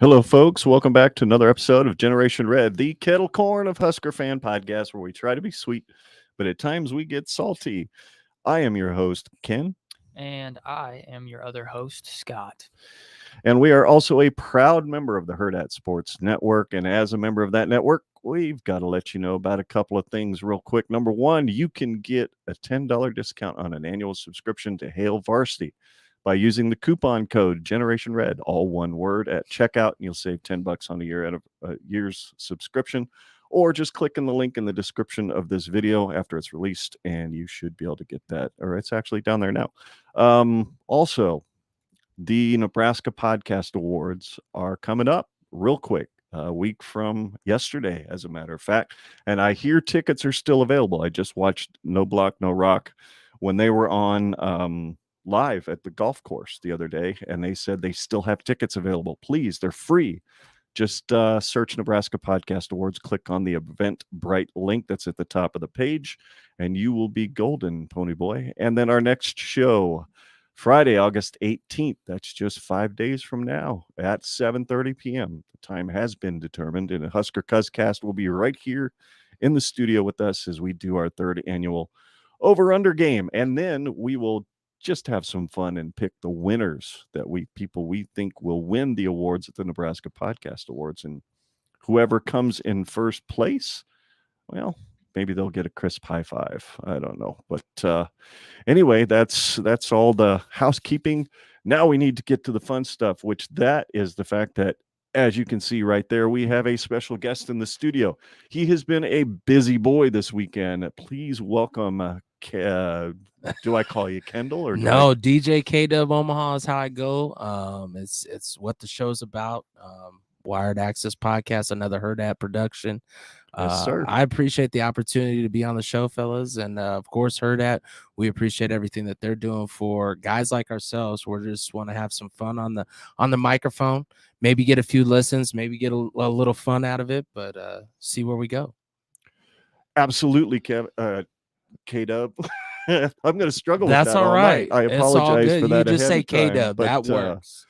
Hello, folks. Welcome back to another episode of Generation Red, the kettle corn of Husker fan podcast, where we try to be sweet, but at times we get salty. I am your host, Ken. And I am your other host, Scott. And we are also a proud member of the Hurrdat Sports Network. And as a member of that network, we've got to let you know about a couple of things real quick. Number one, you can get a $10 discount on an annual subscription to Hail Varsity by using the coupon code Generation Red, all one word, at checkout, and you'll save $10 on a year's subscription. Or just click on the link in the description of this video after it's released, and you should be able to get that. Or it's actually down there now. Also, the Nebraska Podcast Awards are coming up real quick, a week from yesterday, as a matter of fact. And I hear tickets are still available. I just watched No Block, No Rock when they were on live at the golf course the other day, and they said they still have tickets available. Please, they're free. Just search Nebraska Podcast Awards, click on the Eventbrite link that's at the top of the page, and you will be golden, Pony Boy. And then our next show, Friday, August 18th, that's just 5 days from now at 7:30 p.m. The time has been determined, and Husker Podcast will be right here in the studio with us as we do our third annual over-under game. And then we will just have some fun and pick the winners that we think will win the awards at the Nebraska Podcast Awards. And whoever comes in first place, well, maybe they'll get a crisp high five. I don't know. But anyway, that's all the housekeeping. Now we need to get to the fun stuff, which that is the fact that, as you can see right there, we have a special guest in the studio. He has been a busy boy this weekend. Please welcome do I call you Kendell or no? DJ K Dub Omaha is how I go. It's what the show's about. Wired Axcess Podcast, another Hurrdat production. Yes, sir. I appreciate the opportunity to be on the show, fellas, and of course, Hurrdat. We appreciate everything that they're doing for guys like ourselves. We just want to have some fun on the microphone. Maybe get a few listens, maybe get a little fun out of it, but see where we go. Absolutely, K Dub. I'm going to struggle with That's that all right. I apologize for that. You just say K K Dub. That works.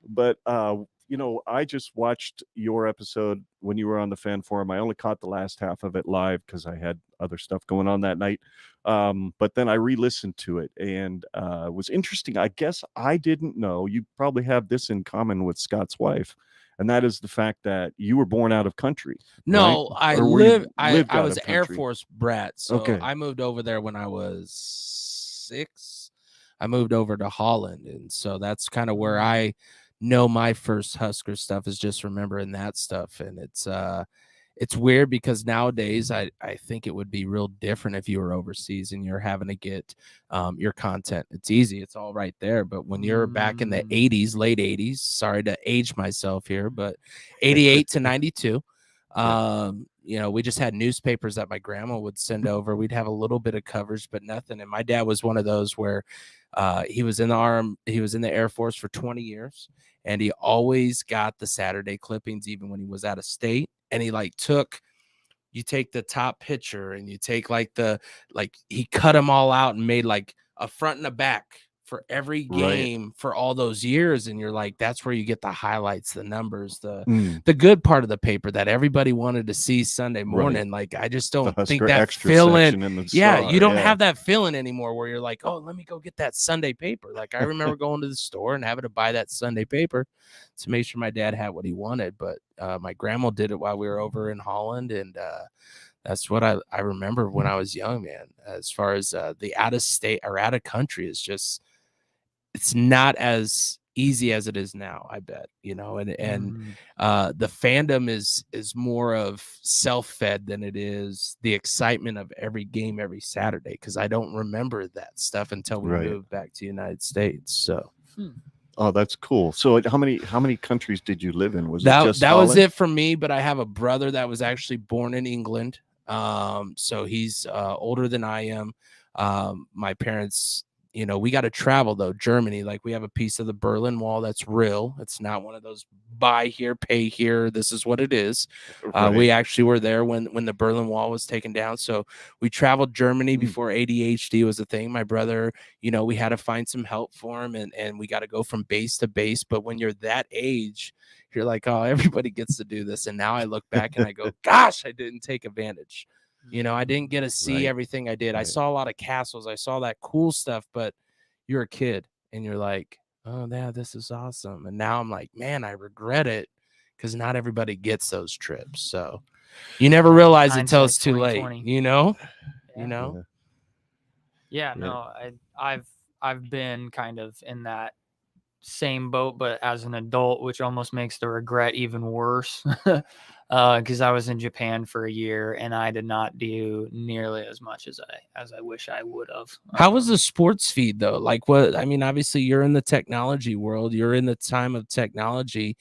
But I just watched your episode when you were on the fan forum. I only caught the last half of it live because I had other stuff going on that night. But then I re-listened to it, and it was interesting. I guess I didn't know. You probably have this in common with Scott's wife, and that is the fact that you were born out of country. No, right? I was Air Force brat, so okay. I moved over there when I was 6. I moved over to Holland, and so that's kind of where I know my first Husker stuff is just remembering that stuff. And it's weird because nowadays I think it would be real different if you were overseas and you're having to get your content. It's easy, it's all right there. But when you're back in the 80s, late 80s, sorry to age myself here, but 88 to 92, we just had newspapers that my grandma would send over. We'd have a little bit of coverage, but nothing. And my dad was one of those where he was in the Air Force for 20 years, and he always got the Saturday clippings, even when he was out of state. And he you take the top picture and you take he cut them all out and made like a front and a back for every game for all those years. And you're like, that's where you get the highlights, the numbers, the good part of the paper that everybody wanted to see Sunday morning. Like, I just don't think that feeling. You don't have that feeling anymore where you're like, oh, let me go get that Sunday paper. Like, I remember going to the store and having to buy that Sunday paper to make sure my dad had what he wanted. But my grandma did it while we were over in Holland. And that's what I remember when I was young, man. As far as the out of state or out of country is just, it's not as easy as it is now, I bet, and the fandom is more of self-fed than it is the excitement of every game every Saturday, because I don't remember that stuff until we moved back to the United States. So Oh, that's cool. So how many countries did you live in? Was that it just that Holland? was it for me? But I have a brother that was actually born in England. So he's older than I am. My parents, we got to travel though. Germany, like we have a piece of the Berlin Wall that's real. It's not one of those buy here, pay here. This is what it is. We actually were there when the Berlin Wall was taken down. So we traveled Germany before ADHD was a thing. My brother, we had to find some help for him, and we got to go from base to base. But when you're that age, you're like, oh, everybody gets to do this. And now I look back and I go, gosh, I didn't take advantage. You know, I didn't get to see everything I did. I saw a lot of castles. I saw that cool stuff, but you're a kid and you're like, oh, yeah, this is awesome. And now I'm like, man, I regret it because not everybody gets those trips. So you never realize it until it's too late, you know? Yeah. You know? Yeah, no, I've been kind of in that same boat, but as an adult, which almost makes the regret even worse. Because I was in Japan for a year and I did not do nearly as much as I wish I would have. How was the sports feed though? Like what? I mean, obviously you're in the technology world. You're in the time of technology,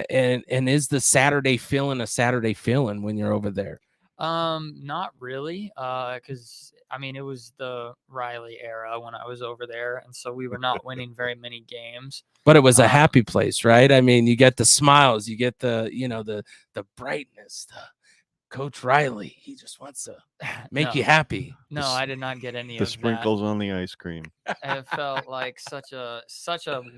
and is the Saturday feeling a Saturday feeling when you're over there? Not really. Because I mean, it was the Riley era when I was over there, and so we were not winning very many games. But it was a happy place, right? I mean, you get the smiles, you get the, you know, the brightness. Coach Riley, he just wants to make you happy. No, I did not get any of the sprinkles that. on the ice cream. It felt like such a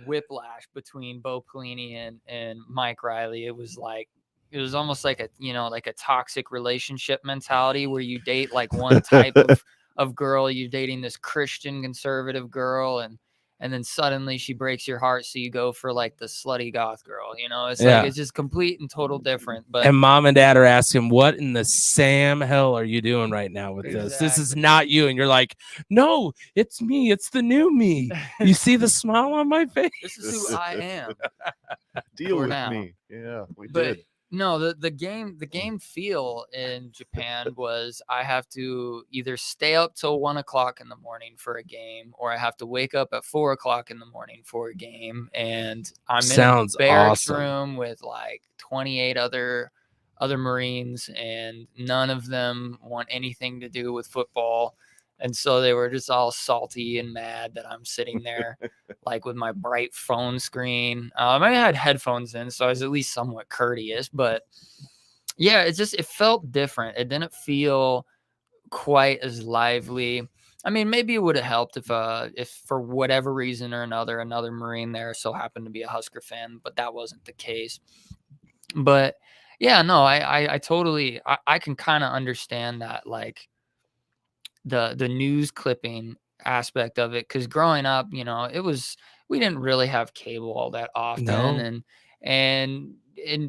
whiplash between Bo Pelini and Mike Riley. It was almost like a toxic relationship mentality where you date like one type of girl. You're dating this Christian conservative girl, and then suddenly she breaks your heart, so you go for like the slutty goth girl. You know, it's like it's just complete and total different. But and mom and dad are asking, what in the Sam hell are you doing right now with this? This is not you. And you're like, no, it's me. It's the new me. You see the smile on my face? This is who I am. Deal with me. Yeah, we did. No, the game feel in Japan was I have to either stay up till 1 o'clock in the morning for a game, or I have to wake up at 4 o'clock in the morning for a game. And I'm in a barracks room with like 28 other Marines, and none of them want anything to do with football. And so they were just all salty and mad that I'm sitting there like with my bright phone screen. I had headphones in, so I was at least somewhat courteous, but yeah, it felt different. It didn't feel quite as lively. I mean, maybe it would have helped if for whatever reason or another Marine there so happened to be a Husker fan, but that wasn't the case. But yeah, no, I totally, I can kind of understand that, like, the news clipping aspect of it, because growing up, you know, we didn't really have cable all that often. And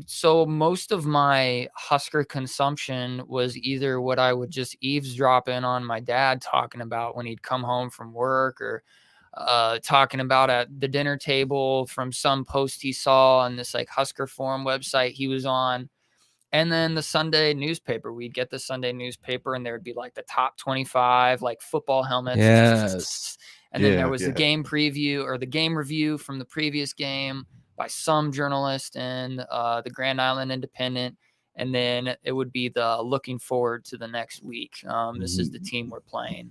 so most of my Husker consumption was either what I would just eavesdrop in on my dad talking about when he'd come home from work, or talking about at the dinner table from some post he saw on this like Husker Forum website he was on. And then the Sunday newspaper, we'd get the Sunday newspaper, and there would be like the top 25, like football helmets. Yes. And then there was the game preview or the game review from the previous game by some journalist in the Grand Island Independent. And then it would be the looking forward to the next week. This is the team we're playing.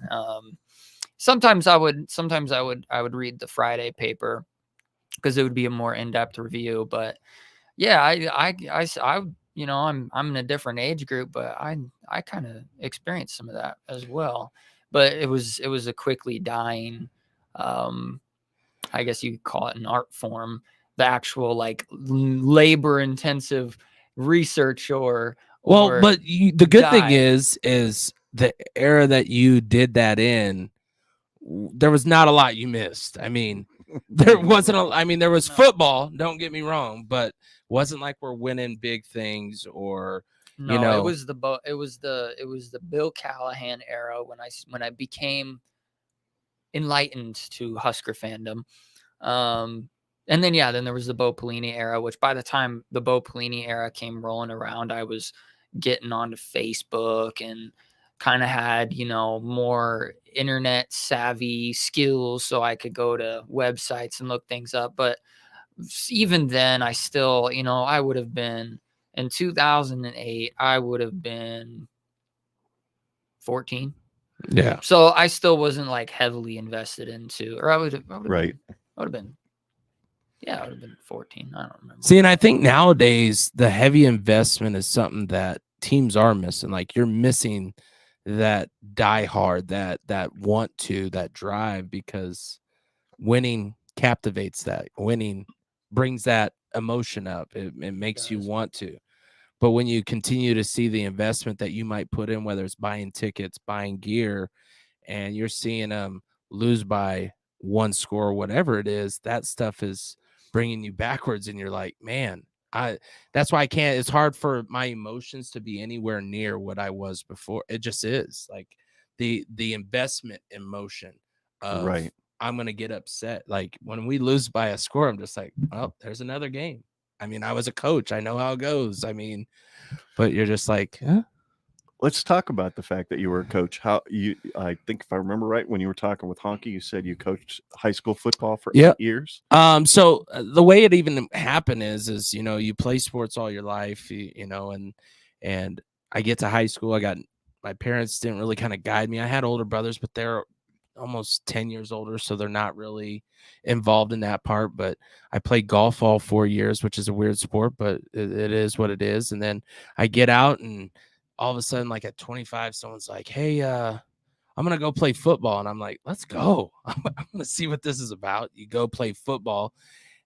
Sometimes I would read the Friday paper because it would be a more in-depth review. But yeah, I you know, I'm in a different age group, but I kind of experienced some of that as well. But it was a quickly dying, I guess you could call it an art form, the actual like labor intensive research but the good thing is the era that you did that in, there was not a lot you missed. I mean, there wasn't there was football, don't get me wrong, but wasn't like we're winning big things or you know. It was the Bill Callahan era when I became enlightened to Husker fandom. And then then there was the Bo Pelini era, which by the time the Bo Pelini era came rolling around, I was getting onto Facebook and kind of had, you know, more internet savvy skills so I could go to websites and look things up. But even then, I still, you know, I would have been in 2008, I would have been 14. Yeah. So I still wasn't like heavily invested into, or I would have been 14. I don't remember. See, and I think nowadays the heavy investment is something that teams are missing. Like you're missing that die hard, that that drive, because winning captivates that. Winning brings that emotion up. It makes you does. want to. But when you continue to see the investment that you might put in, whether it's buying tickets, buying gear, and you're seeing them lose by one score, whatever it is, that stuff is bringing you backwards. And you're like, man, that's why it's hard for my emotions to be anywhere near what I was before. It just is like the investment emotion of Right. I'm going to get upset. Like when we lose by a score, I'm just like, oh, there's another game. I mean, I was a coach. I know how it goes. I mean, but you're just like, huh? Let's talk about the fact that you were a coach. I think if I remember right, when you were talking with Honky, you said you coached high school football for 8 years. So the way it even happened is, you know, you play sports all your life, you know, and I get to high school. My parents didn't really kind of guide me. I had older brothers, but they're almost 10 years older, so they're not really involved in that part. But I played golf all 4 years, which is a weird sport, but it is what it is. And then I get out, and all of a sudden, like at 25, someone's like, hey, I'm going to go play football. And I'm like, let's go. I'm going to see what this is about. You go play football,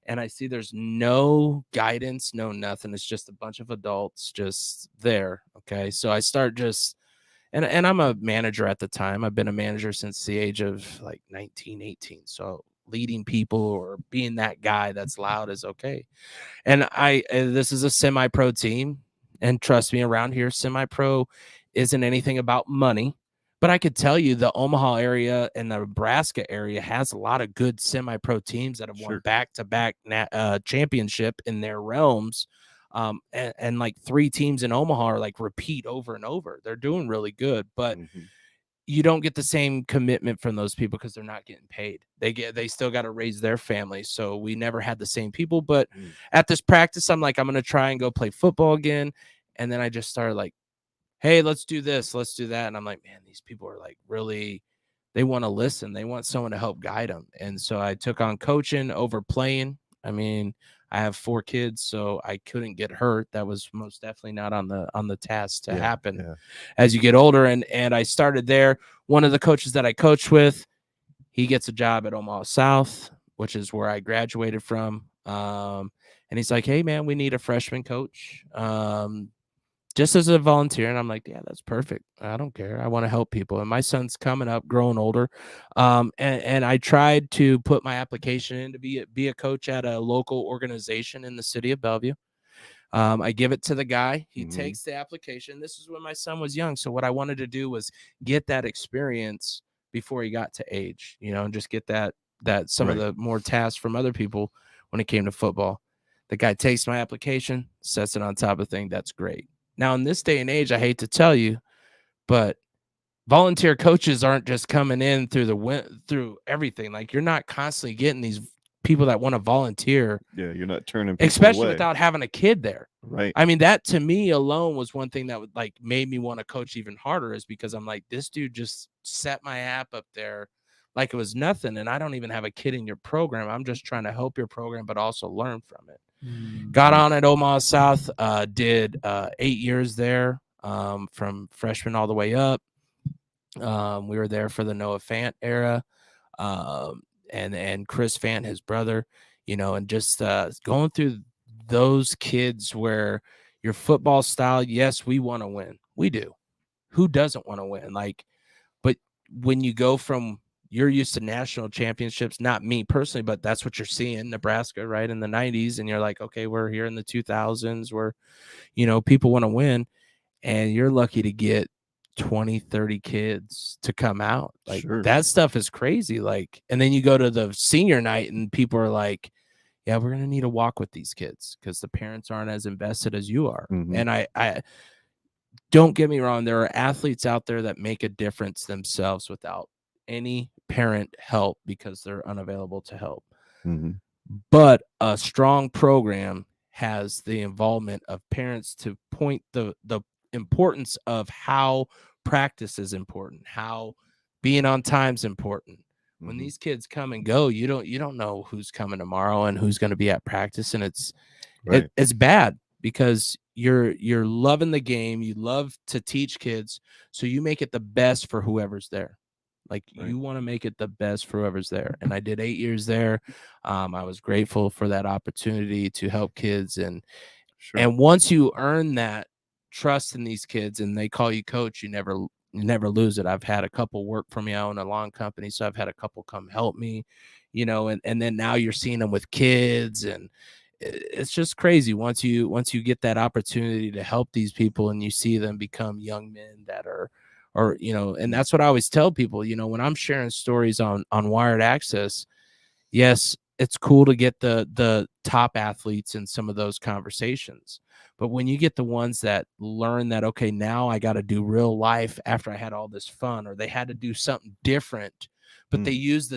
and I see there's no guidance, no nothing. It's just a bunch of adults just there. Okay. So I start and I'm a manager at the time. I've been a manager since the age of like 19, 18. So leading people or being that guy that's loud is okay. And this is a semi-pro team. And trust me, around here, semi-pro isn't anything about money. But I could tell you the Omaha area and the Nebraska area has a lot of good semi-pro teams that have won back-to-back championship in their realms. And like 3 teams in Omaha are like repeat over and over. They're doing really good, but you don't get the same commitment from those people because they're not getting paid. They still got to raise their families. So we never had the same people. But at this practice, I'm like, I'm going to try and go play football again. And then I just started like, hey, let's do this, let's do that. And I'm like, man, these people are like really, they want to listen. They want someone to help guide them. And so I took on coaching over playing. I mean, I have 4 kids, so I couldn't get hurt. That was most definitely not on the task to happen as you get older. And I started there. One of the coaches that I coached with, he gets a job at Omaha South, which is where I graduated from. And he's like, hey, man, we need a freshman coach. Just as a volunteer. And I'm like, yeah, that's perfect. I don't care. I want to help people. And my son's coming up, growing older. And I tried to put my application in to be a coach at a local organization in the city of Bellevue. I give it to the guy. He takes the application. This is when my son was young. So what I wanted to do was get that experience before he got to age, you know, and just get that some of the more tasks from other people when it came to football. The guy takes my application, sets it on top of the thing. That's great. Now, in this day and age, I hate to tell you, but volunteer coaches aren't just coming in through everything. Like, you're not constantly getting these people that want to volunteer. Yeah, you're not turning people especially away without having a kid there. Right. I mean, that to me alone was one thing that would like made me want to coach even harder, is because I'm like, this dude just set my app up there like it was nothing. And I don't even have a kid in your program. I'm just trying to help your program, but also learn from it. Got on at Omaha South, did 8 years there, from freshman all the way up. We were there for the Noah Fant era, and Chris Fant, his brother, you know, and just going through those kids where your football style, yes, we want to win. We do. Who doesn't want to win? Like, but when you go from, you're used to national championships, not me personally, but that's what you're seeing, Nebraska, right, in the 90s. And you're like, okay, we're here in the 2000s where, you know, people want to win. And you're lucky to get 20, 30 kids to come out. Like, that stuff is crazy. Like, and then you go to the senior night and people are like, yeah, we're going to need to walk with these kids because the parents aren't as invested as you are. And I don't get me wrong. There are athletes out there that make a difference themselves without any parent help because they're unavailable to help. But a strong program has the involvement of parents to point the importance of how practice is important, how being on time is important. When these kids come and go, you don't know who's coming tomorrow and who's going to be at practice. And it's bad because you're loving the game. You love to teach kids. So you make it the best for whoever's there. Like Right. you want to make it the best for whoever's there. And I did 8 years there. I was grateful for that opportunity to help kids. And once you earn that trust in these kids and they call you coach, you never lose it. I've had a couple work for me. I own a lawn company, so I've had a couple come help me, and then now you're seeing them with kids, and it's just crazy once you get that opportunity to help these people and you see them become young men that are, and that's what I always tell people, when I'm sharing stories on Wired Axcess. Yes, it's cool to get the top athletes in some of those conversations. But when you get the ones that learn that, okay, now I got to do real life after I had all this fun, or they had to do something different, but they use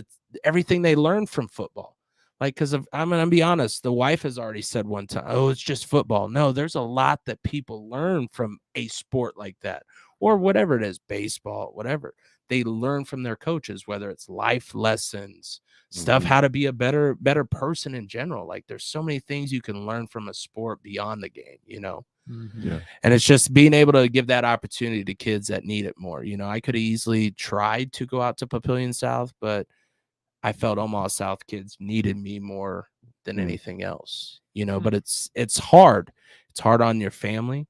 everything they learned from football. Like, because I'm going to be honest, the wife has already said one time, oh, it's just football. No, there's a lot that people learn from a sport like that, or whatever it is, baseball, whatever. They learn from their coaches, whether it's life lessons, stuff, how to be a better person in general. Like there's so many things you can learn from a sport beyond the game, Yeah. And it's just being able to give that opportunity to kids that need it more. I could have easily tried to go out to Papillion South, but I felt Omaha South kids needed me more than anything else, but it's hard. It's hard on your family.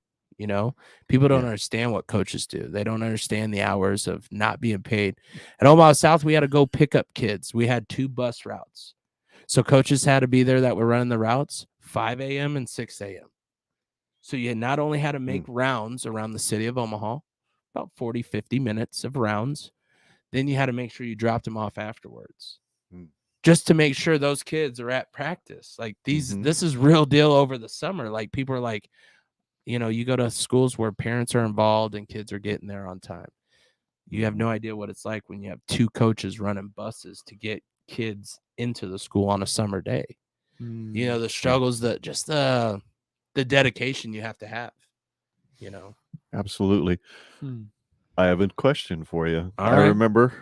People don't understand what coaches do. They don't understand the hours of not being paid. At Omaha South, we had to go pick up kids. We had 2 bus routes. So coaches had to be there that were running the routes 5 a.m. and 6 a.m. So you not only had to make rounds around the city of Omaha, about 40, 50 minutes of rounds, then you had to make sure you dropped them off afterwards. Just to make sure those kids are at practice. Like this is real deal over the summer. Like people are like, you go to schools where parents are involved and kids are getting there on time. You have no idea what it's like when you have 2 coaches running buses to get kids into the school on a summer day. The struggles, the dedication you have to have, Absolutely. I have a question for you. All I right. remember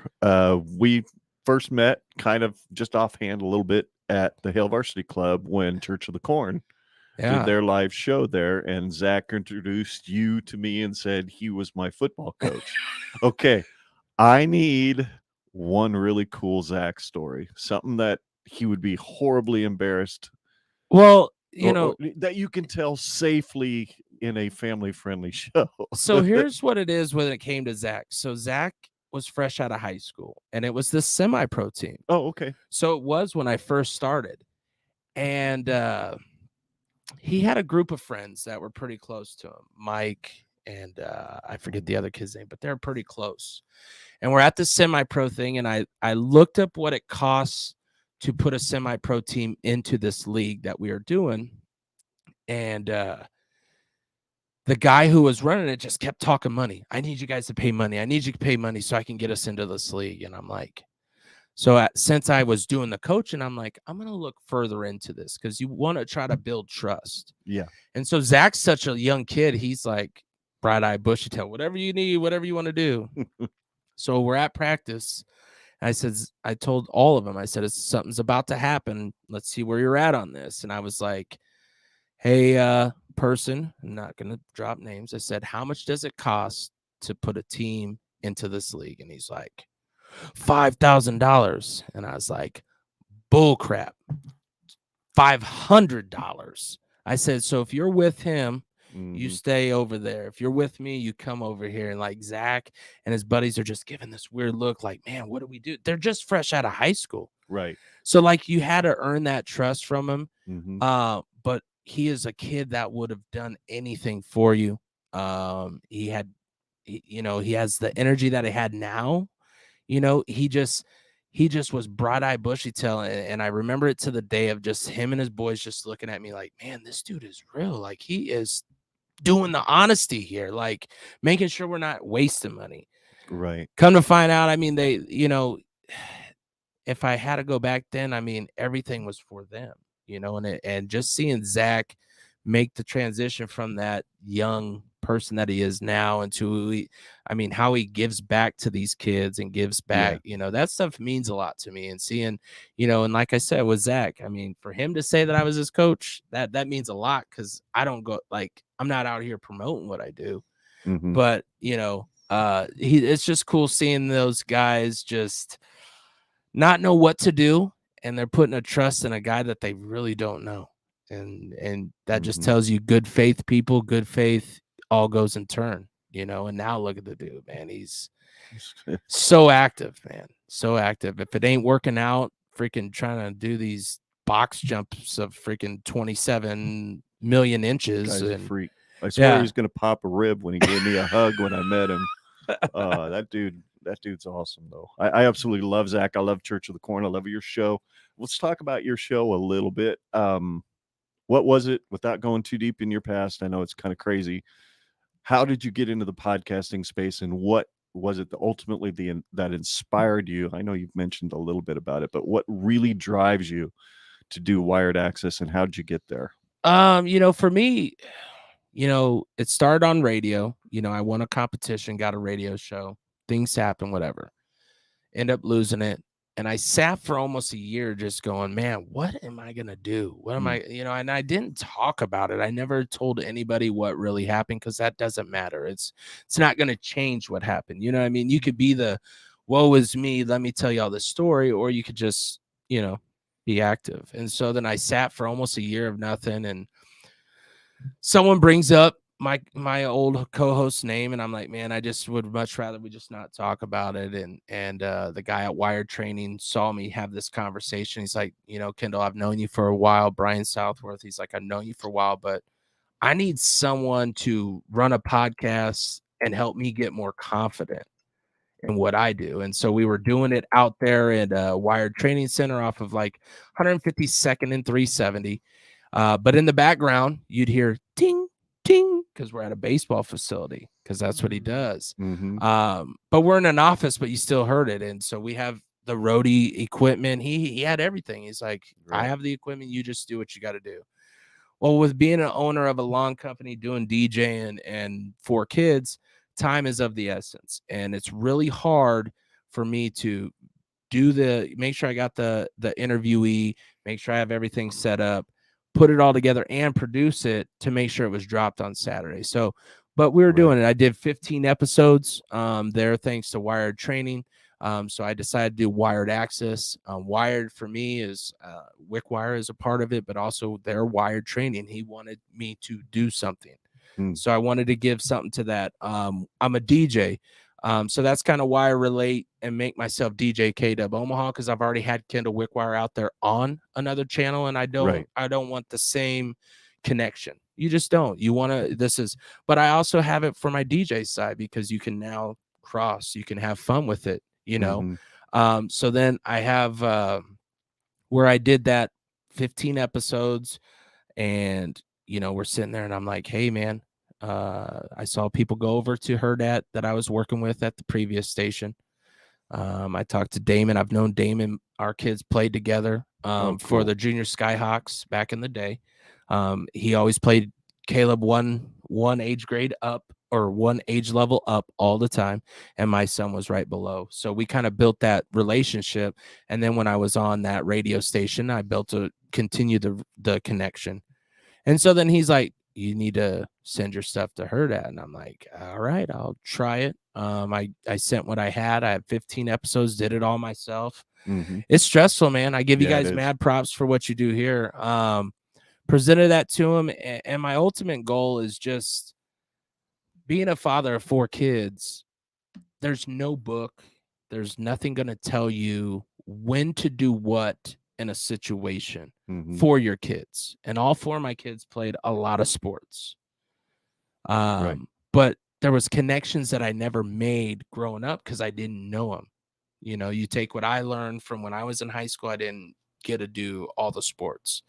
we first met kind of just offhand a little bit at the Hale Varsity Club when Church of the Corn did their live show there, and Zach introduced you to me and said he was my football coach. Okay, I need one really cool Zach story, something that he would be horribly embarrassed. Well, or that you can tell safely in a family-friendly show. So here's what it is when it came to Zach. So Zach was fresh out of high school, and it was this semi-pro team. Oh, okay. So it was when I first started, and he had a group of friends that were pretty close to him, Mike, and I forget the other kid's name, but they're pretty close. And we're at the semi-pro thing, and I looked up what it costs to put a semi-pro team into this league that we are doing, and the guy who was running it just kept talking money. I need you guys to pay money. I need you to pay money so I can get us into this league. And I'm like, since I was doing the coaching, I'm like, I'm going to look further into this because you want to try to build trust. Yeah. And so Zach's such a young kid. He's like, bright-eyed, bushy-tailed, whatever you need, whatever you want to do. So we're at practice. I told all of them, I said, something's about to happen. Let's see where you're at on this. And I was like, hey, person, I'm not going to drop names. I said, how much does it cost to put a team into this league? And he's like, $5,000. And I was like, bull crap, $500. I said, so if you're with him, you stay over there. If you're with me, you come over here. And like Zach and his buddies are just giving this weird look like, man, what do we do? They're just fresh out of high school. Right. So like you had to earn that trust from him. But he is a kid that would have done anything for you. He has the energy that he had now. He just was bright-eyed, bushy-tailed, and I remember it to the day of just him and his boys just looking at me like, man, this dude is real. Like he is doing the honesty here, like making sure we're not wasting money. Right. Come to find out, I mean, they, if I had to go back then, I mean, everything was for them, and just seeing Zach make the transition from that young person that he is now into, how he gives back to these kids and gives back, that stuff means a lot to me. And seeing, and like I said with Zach, I mean, for him to say that I was his coach, that means a lot because I don't go, like, I'm not out here promoting what I do, but, It's just cool seeing those guys just not know what to do, and they're putting a trust in a guy that they really don't know. And that just tells you good faith people, good faith all goes in turn, and now look at the dude, man. He's so active, man. So active. If it ain't working out, freaking trying to do these box jumps of freaking 27 million inches. Guy's a freak. I swear he's gonna pop a rib when he gave me a hug when I met him. That dude's awesome though. I absolutely love Zach. I love Church of the Corn. I love your show. Let's talk about your show a little bit. What was it, without going too deep in your past? I know it's kind of crazy. How did you get into the podcasting space, and what was it that ultimately that inspired you? I know you've mentioned a little bit about it, but what really drives you to do Wired Axcess, and how did you get there? For me, it started on radio. I won a competition, got a radio show, things happen, whatever. End up losing it. And I sat for almost a year just going, man, what am I going to do? What am I, and I didn't talk about it. I never told anybody what really happened, because that doesn't matter. It's not going to change what happened. You know what I mean? You could be the, woe is me, let me tell you all this story, or you could just, be active. And so then I sat for almost a year of nothing, and someone brings up my old co-host's name, and I'm like, man, I just would much rather we just not talk about it. And the guy at Wired Training saw me have this conversation. He's like, Kendell, I've known you for a while. Brian Southworth, he's like, I've known you for a while, but I need someone to run a podcast and help me get more confident in what I do. And so we were doing it out there at Wired Training Center off of like 152nd and 370. But in the background, you'd hear ting, ting, because we're at a baseball facility, because that's what he does. But we're in an office, but you still heard it. And so we have the roadie equipment. He had everything. He's like, I have the equipment. You just do what you got to do. Well, with being an owner of a lawn company, doing DJing and 4 kids, time is of the essence. And it's really hard for me to make sure I got the interviewee, make sure I have everything set up, put it all together, and produce it to make sure it was dropped on Saturday. So, but we were doing it. I did 15 episodes there, thanks to Wired Training. So I decided to do Wired Axcess. Wired for me is Wickwire is a part of it, but also their Wired Training. He wanted me to do something. So I wanted to give something to that. I'm a DJ. So that's kind of why I relate and make myself DJ K Dub Omaha, because I've already had Kendell Wickwire out there on another channel, and I don't want the same connection. You just don't. You want to, but I also have it for my DJ side, because you can now cross, you can have fun with it, So then I have where I did that 15 episodes, and we're sitting there, and I'm like, hey man, I saw people go over to Hurrdat that I was working with at the previous station. I talked to Damon. I've known Damon. Our kids played together for the Junior Skyhawks back in the day. He always played Caleb one age grade up, or one age level up all the time, and my son was right below. So we kind of built that relationship. And then when I was on that radio station, I continue the connection. And so then he's like, you need to send your stuff to Hurrdat. And I'm like, all right, I'll try it. I sent what I had. I had 15 episodes, did it all myself. It's stressful, man. I give you guys mad props for what you do here. Presented that to him. And my ultimate goal is just being a father of 4 kids. There's no book. There's nothing going to tell you when to do what in a situation for your kids. And all 4 of my kids played a lot of sports. But there was connections that I never made growing up because I didn't know them. You take what I learned from when I was in high school. I didn't get to do all the sports.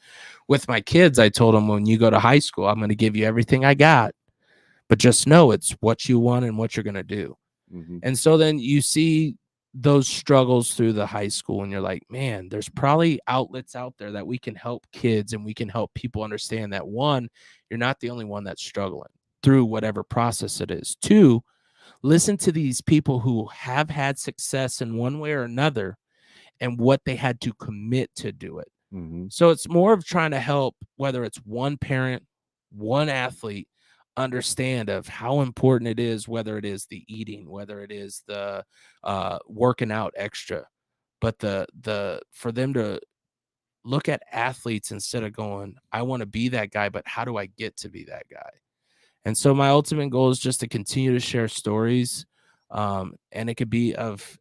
With my kids, I told them, when you go to high school, I'm going to give you everything I got, but just know it's what you want and what you're going to do. And so then you see those struggles through the high school, and you're like, man, there's probably outlets out there that we can help kids, and we can help people understand that, 1, you're not the only one that's struggling through whatever process it is. 2, listen to these people who have had success in one way or another, and what they had to commit to do it. So it's more of trying to help, whether it's one parent, one athlete, understand of how important it is, whether it is the eating, whether it is the working out extra, but for them to look at athletes instead of going, I want to be that guy, but how do I get to be that guy? And so my ultimate goal is just to continue to share stories. And it could be of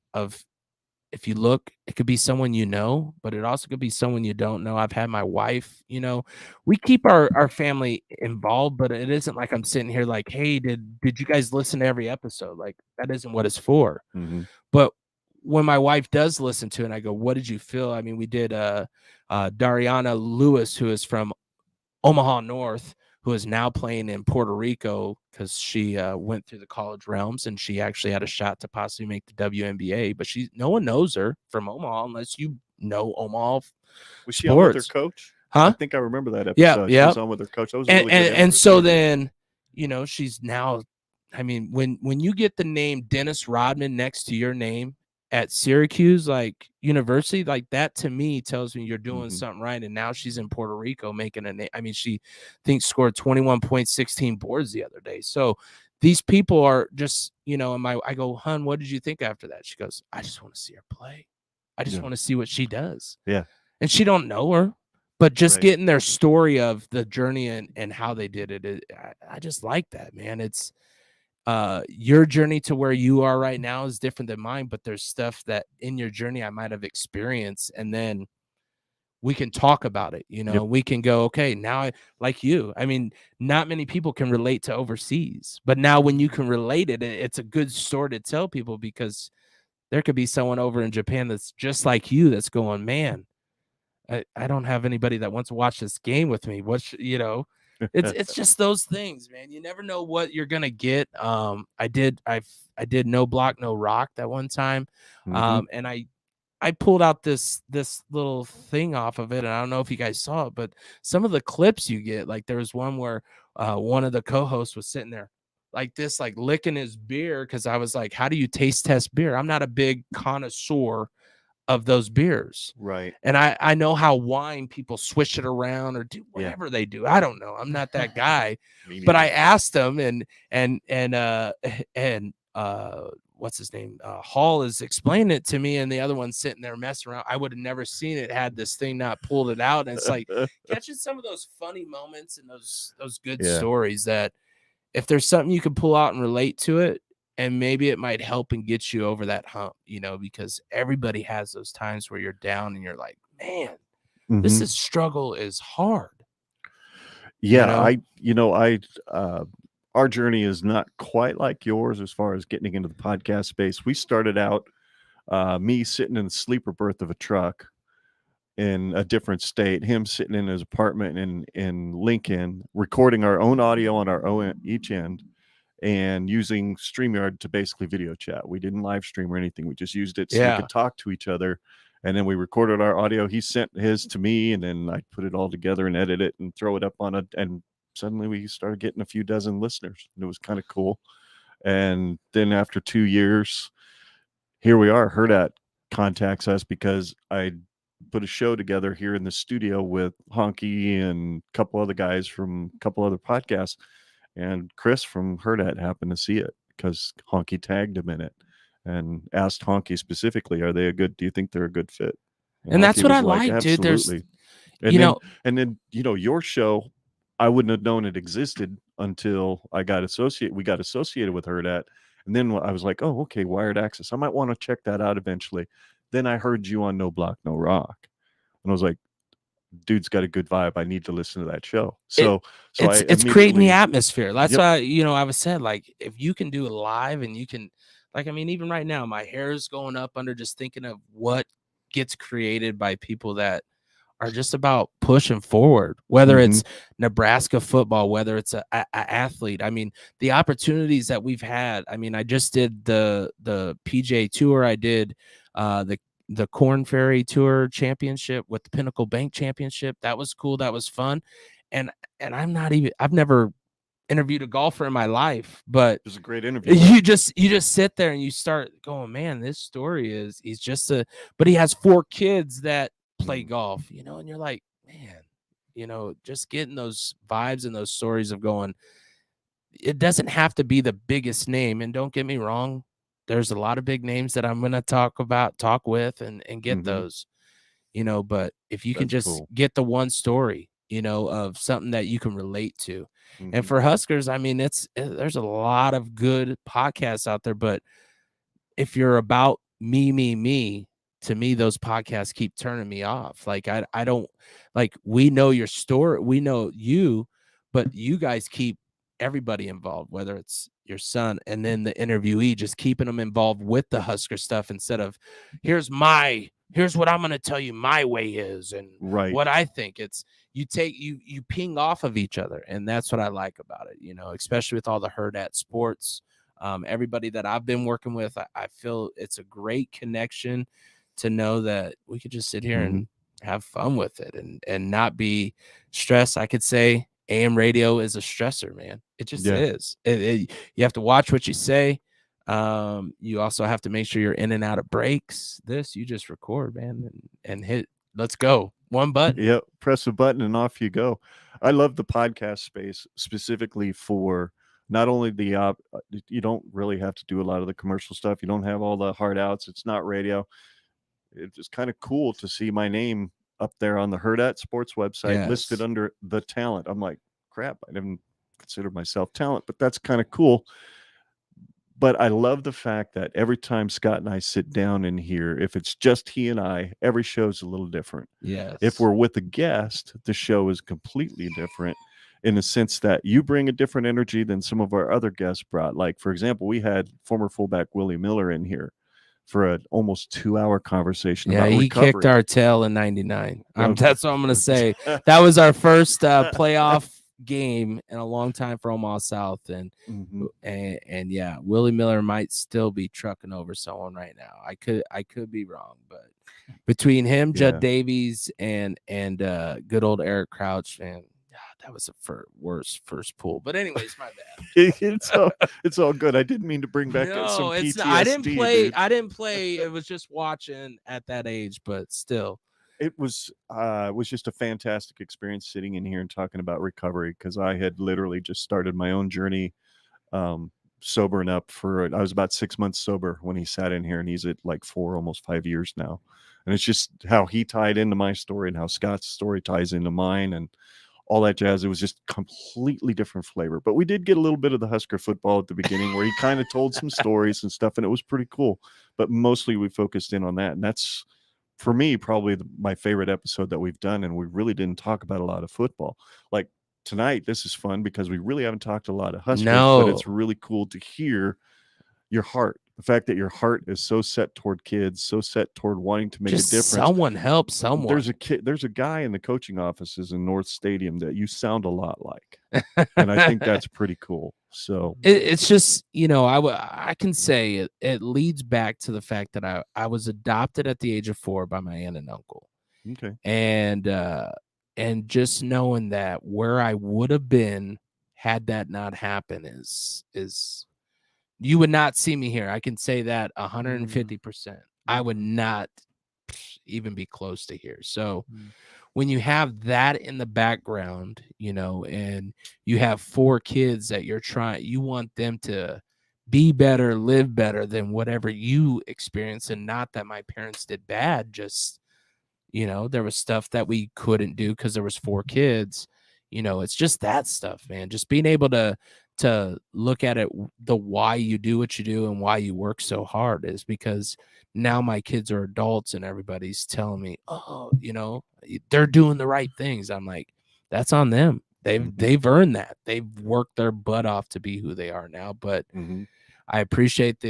if you look, it could be someone you know, but it also could be someone you don't know. I've had my wife, we keep our family involved, but it isn't like I'm sitting here like, hey, did you guys listen to every episode? Like, that isn't what it's for. Mm-hmm. But when my wife does listen to it, and I go, what did you feel? I mean, we did Dariana Lewis, who is from Omaha North, who is now playing in Puerto Rico because she went through the college realms, and she actually had a shot to possibly make the WNBA, but no one knows her from Omaha unless you know Omaha Was she on with her sports. coach? Huh? I think I remember that episode. Yeah. She was on with her coach. That was a really good and so interview. then, she's now, I mean, when you get the name Dennis Rodman next to your name at Syracuse, like university, like that to me tells me you're doing something right. And now she's in Puerto Rico making a name. I mean, she thinks scored 21.16 boards the other day. So these people are just, I go, hun, what did you think after that? She goes, I just want to see her play. I just want to see what she does. Yeah. And she don't know her, but just Right. getting their story of the journey and how they did it. I just like that, man. It's, your journey to where you are right now is different than mine, but there's stuff that in your journey I might have experienced, and then we can talk about it. Yep. We can go, okay, now like you, I mean, not many people can relate to overseas, but now when you can relate it's a good story to tell people, because there could be someone over in Japan that's just like you, that's going, man, I don't have anybody that wants to watch this game with me. It's just those things, man. You never know what you're gonna get. I did No Block, No Rock that one time. And I pulled out this little thing off of it, and I don't know if you guys saw it, but some of the clips you get, like there was one where one of the co-hosts was sitting there like this, like licking his beer, because I was like, how do you taste test beer? I'm not a big connoisseur of those beers. Right. And I know how wine people swish it around or do whatever they do. I don't know. I'm not that guy. But I asked him, and what's his name? Hall is explaining it to me, and the other one's sitting there messing around. I would have never seen it had this thing not pulled it out. And it's like catching some of those funny moments and those good stories that if there's something you can pull out and relate to it, and maybe it might help and get you over that hump, because everybody has those times where you're down and you're like, man, this struggle is hard. Yeah. Our journey is not quite like yours as far as getting into the podcast space. We started out, me sitting in the sleeper berth of a truck in a different state, him sitting in his apartment in Lincoln, recording our own audio on our own each end, and using StreamYard to basically video chat. We didn't live stream or anything. We just used it so we could talk to each other. And then we recorded our audio. He sent his to me, and then I put it all together and edit it and throw it up on it. And suddenly we started getting a few dozen listeners, and it was kind of cool. And then after 2 years, here we are. Hurrdat contacts us because I put a show together here in the studio with Honky and a couple other guys from a couple other podcasts. And Chris from Hurrdat happened to see it because Honky tagged him in it and asked Honky specifically, do you think they're a good fit? And that's what I like, dude. Absolutely. And then your show, I wouldn't have known it existed until we got associated with Hurrdat. And then I was like, oh, okay, Wired Axcess. I might want to check that out eventually. Then I heard you on No Block, No Rock. And I was like, dude's got a good vibe. I need to listen to that show. It's creating the atmosphere. That's why, I was said, like, if you can do it live and you can, like, I mean, even right now, my hair is going up under just thinking of what gets created by people that are just about pushing forward, whether it's Nebraska football, whether it's a athlete. I mean, the opportunities that we've had. I mean, I just did the PJ Tour. I did the Corn Ferry Tour Championship with the Pinnacle Bank Championship. That was cool. That was fun. And I've never interviewed a golfer in my life, but it was a great interview. You just sit there and you start going, man, this story but he has 4 kids that play golf, and you're like, man, just getting those vibes and those stories of going, it doesn't have to be the biggest name. And don't get me wrong, there's a lot of big names that I'm going to talk with and get those, but if you can just get the one story, of something that you can relate to. And for Huskers, I mean, there's a lot of good podcasts out there, but if you're about me, to me, those podcasts keep turning me off. Like, I don't like, we know your story, we know you, but you guys keep everybody involved, whether it's your son and then the interviewee, just keeping them involved with the Husker stuff instead of here's what I'm going to tell you my way is and what I think. It's you ping off of each other, and that's what I like about it, especially with all the Hurrdat Sports. Everybody that I've been working with, I feel it's a great connection to know that we could just sit here and have fun with it and not be stressed. I could say AM radio is a stressor, man. It just is. You have to watch what you say. You also have to make sure you're in and out of breaks. You just record, man, and hit, let's go. One button. Yeah, press a button and off you go. I love the podcast space specifically for not only the you don't really have to do a lot of the commercial stuff. You don't have all the hard outs. It's not radio. It's just kind of cool to see my name up there on the Hurrdat Sports website listed under the talent. I'm like, crap, I didn't consider myself talent, but that's kind of cool. But I love the fact that every time Scott and I sit down in here, if it's just he and I, every show's a little different. Yes. If we're with a guest, the show is completely different in the sense that you bring a different energy than some of our other guests brought. Like, for example, we had former fullback Willie Miller in here for an almost 2-hour conversation. Yeah, about he recovery. kicked our tail in '99. That's what I'm going to say. That was our first playoff game in a long time for Omaha South, and yeah, Willie Miller might still be trucking over someone right now. I could be wrong, but between him, Judd Davies, and good old Eric Crouch, man, that was a worst first pool. But anyways, my bad. It's all good. I didn't mean to bring back some PTSD. I didn't play. It was just watching at that age, but still. It was just a fantastic experience sitting in here and talking about recovery, because I had literally just started my own journey sobering up I was about 6 months sober when he sat in here, and he's at like 4, almost 5 years now. And it's just how he tied into my story and how Scott's story ties into mine and all that jazz. It was just completely different flavor. But we did get a little bit of the Husker football at the beginning where he kind of told some stories and stuff, and it was pretty cool. But mostly we focused in on that. And that's, for me, probably my favorite episode that we've done, and we really didn't talk about a lot of football. Like tonight, this is fun because we really haven't talked a lot of Huskers, but it's really cool to hear your heart. The fact that your heart is so set toward kids, so set toward wanting to make a difference. Someone help someone. There's a guy in the coaching offices in North Stadium that you sound a lot like, and I think that's pretty cool. So it's just, I can say it leads back to the fact that I was adopted at the age of 4 by my aunt and uncle. Okay. And just knowing that where I would have been had that not happened is you would not see me here. I can say that 150%. I would not even be close to here. So when you have that in the background, and you have 4 kids that you want them to be better, live better than whatever you experience. And not that my parents did bad, just, there was stuff that we couldn't do because there was 4 kids. It's just that stuff, man. Just being able to look at it, the why you do what you do and why you work so hard is because now my kids are adults and everybody's telling me, they're doing the right things. I'm like, that's on them. They've earned that. They've worked their butt off to be who they are now. But I appreciate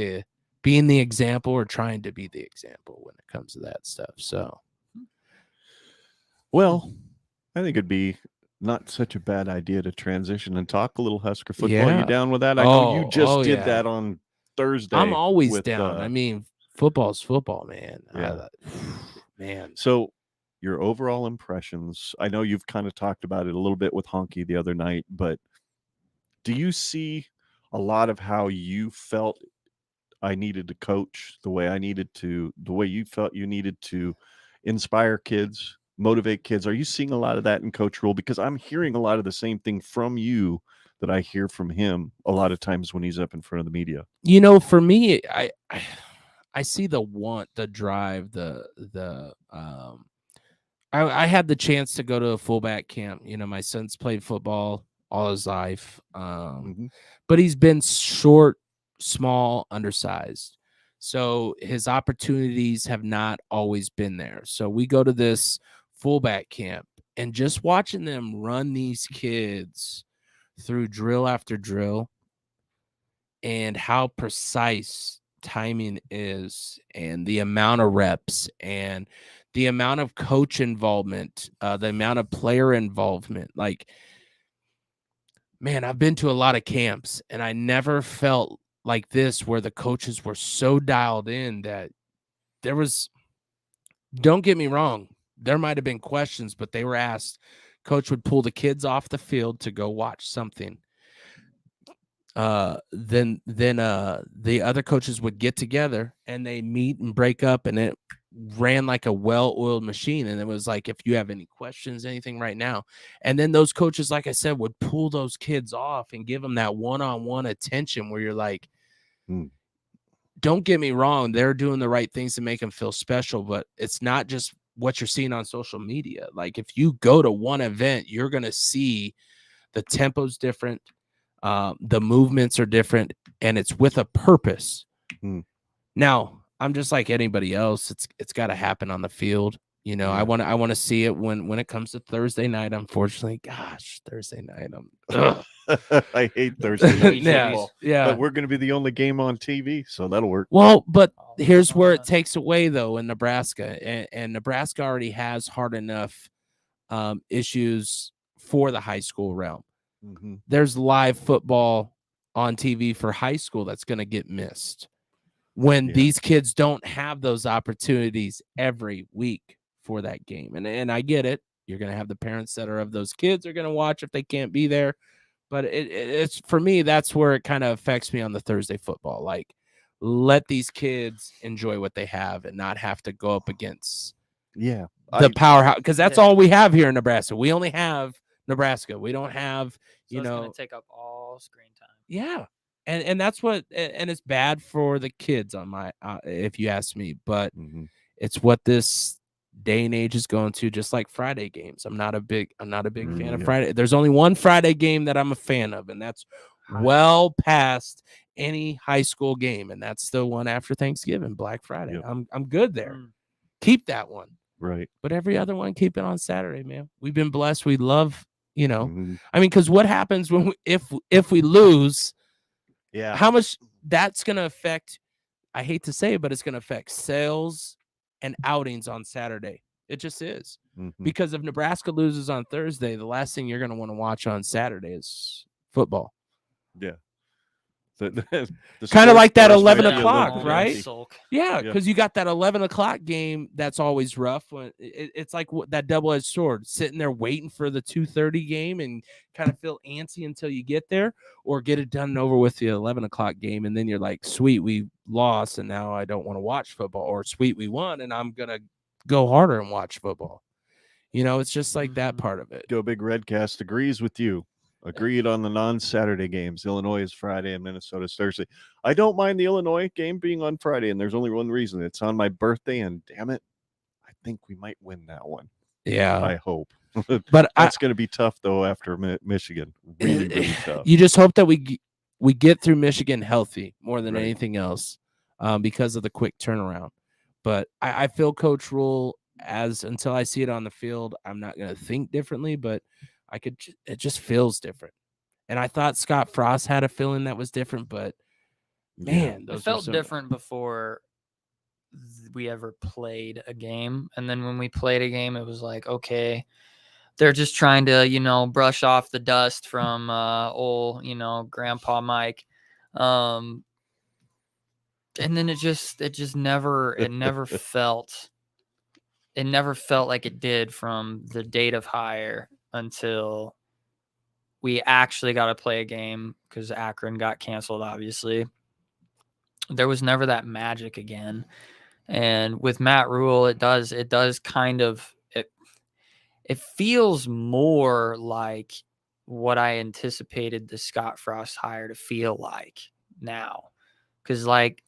being the example or trying to be the example when it comes to that stuff. So, well, I think it'd be not such a bad idea to transition and talk a little Husker football. Yeah. You down with that? I know you just did that on Thursday. I'm always down. I mean, football's football, man. Yeah. Man. So your overall impressions, I know you've kind of talked about it a little bit with Honky the other night, but do you see a lot of how you felt I needed to coach, the way you felt you needed to inspire kids, motivate kids? Are you seeing a lot of that in Coach Rhule? Because I'm hearing a lot of the same thing from you that I hear from him a lot of times when he's up in front of the media. You know, for me, I see the want, the drive, I had the chance to go to a fullback camp. You know, my son's played football all his life, but he's been short, small, undersized. So his opportunities have not always been there. So we go to this fullback camp, and just watching them run these kids through drill after drill and how precise timing is and the amount of reps and the amount of coach involvement, the amount of player involvement. Like, man, I've been to a lot of camps, and I never felt like this where the coaches were so dialed in that there was, don't get me wrong, there might have been questions, but they were asked. Coach would pull the kids off the field to go watch something. Then the other coaches would get together and they meet and break up, and it ran like a well-oiled machine. And it was like, if you have any questions, anything right now. And then those coaches, like I said, would pull those kids off and give them that one-on-one attention where you're like, don't get me wrong, they're doing the right things to make them feel special, but it's not just what you're seeing on social media. Like, if you go to one event, you're going to see the tempo's different. The movements are different, and it's with a purpose. Now, I'm just like anybody else. It's got to happen on the field. You know, I want to see it when it comes to Thursday night. Unfortunately, gosh, Thursday night. I hate Thursday night football. Yeah. But we're going to be the only game on TV, so that'll work. Well, but here's where it takes away, though, in Nebraska, and Nebraska already has hard enough issues for the high school realm. There's live football on TV for high school that's going to get missed when these kids don't have those opportunities every week for that game. And I get it. You're going to have the parents that are of those kids are going to watch if they can't be there. But it's for me, that's where it kind of affects me on the Thursday football. Like, let these kids enjoy what they have and not have to go up against the powerhouse, because that's all we have here in Nebraska. We only have Nebraska. We don't have, so it's going to take up all screen time. Yeah. And that's what, and it's bad for the kids on my, if you ask me, but it's what this day and age is going to, just like Friday games. I'm not a big fan of Friday. There's only one Friday game that I'm a fan of, and that's well past any high school game. And that's the one after Thanksgiving, Black Friday. I'm good there. Keep that one. Right. But every other one, keep it on Saturday, man. We've been blessed. We love, I mean, because what happens when if we lose, how much that's going to affect, I hate to say it, but it's going to affect sales and outings on Saturday. It just is. Because if Nebraska loses on Thursday, the last thing you're going to want to watch on Saturday is football. Yeah. Kind of like that 11 o'clock, right? Sulk. Yeah, because you got that 11 o'clock game that's always rough. When it's like that double-edged sword, sitting there waiting for the 2:30 game and kind of feel antsy until you get there, or get it done and over with the 11 o'clock game, and then you're like, sweet, we lost, and now I don't want to watch football, or sweet, we won, and I'm going to go harder and watch football. You know, it's just like that part of it. Go Big Redcast agrees with you. Agreed on the non-Saturday games. Illinois is Friday and Minnesota's Thursday. I don't mind the Illinois game being on Friday, and there's only one reason. It's on my birthday, and damn it, I think we might win that one. Yeah. I hope. But that's going to be tough, though, after Michigan. Really, really tough. You just hope that we get through Michigan healthy more than anything else, because of the quick turnaround. But I feel Coach Rhule, until I see it on the field, I'm not going to think differently, but it just feels different. And I thought Scott Frost had a feeling that was different, but man, it felt different before we ever played a game. And then when we played a game, it was like, okay, they're just trying to, brush off the dust from old, Grandpa Mike. And then it never felt like it did from the date of hire until we actually got to play a game, because Akron got canceled, obviously. There was never that magic again. And with Matt Rhule, it does kind of, it feels more like what I anticipated the Scott Frost hire to feel like now. Because, like,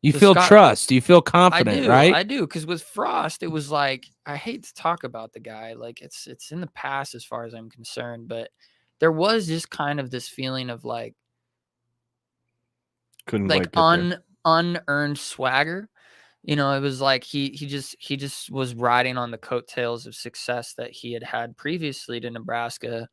you feel trust, you feel confident, right? I do. Because with Frost, it was like, I hate to talk about the guy. Like, it's in the past as far as I'm concerned. But there was just kind of this feeling of like unearned swagger. You know, it was like he just was riding on the coattails of success that he had previously to Nebraska.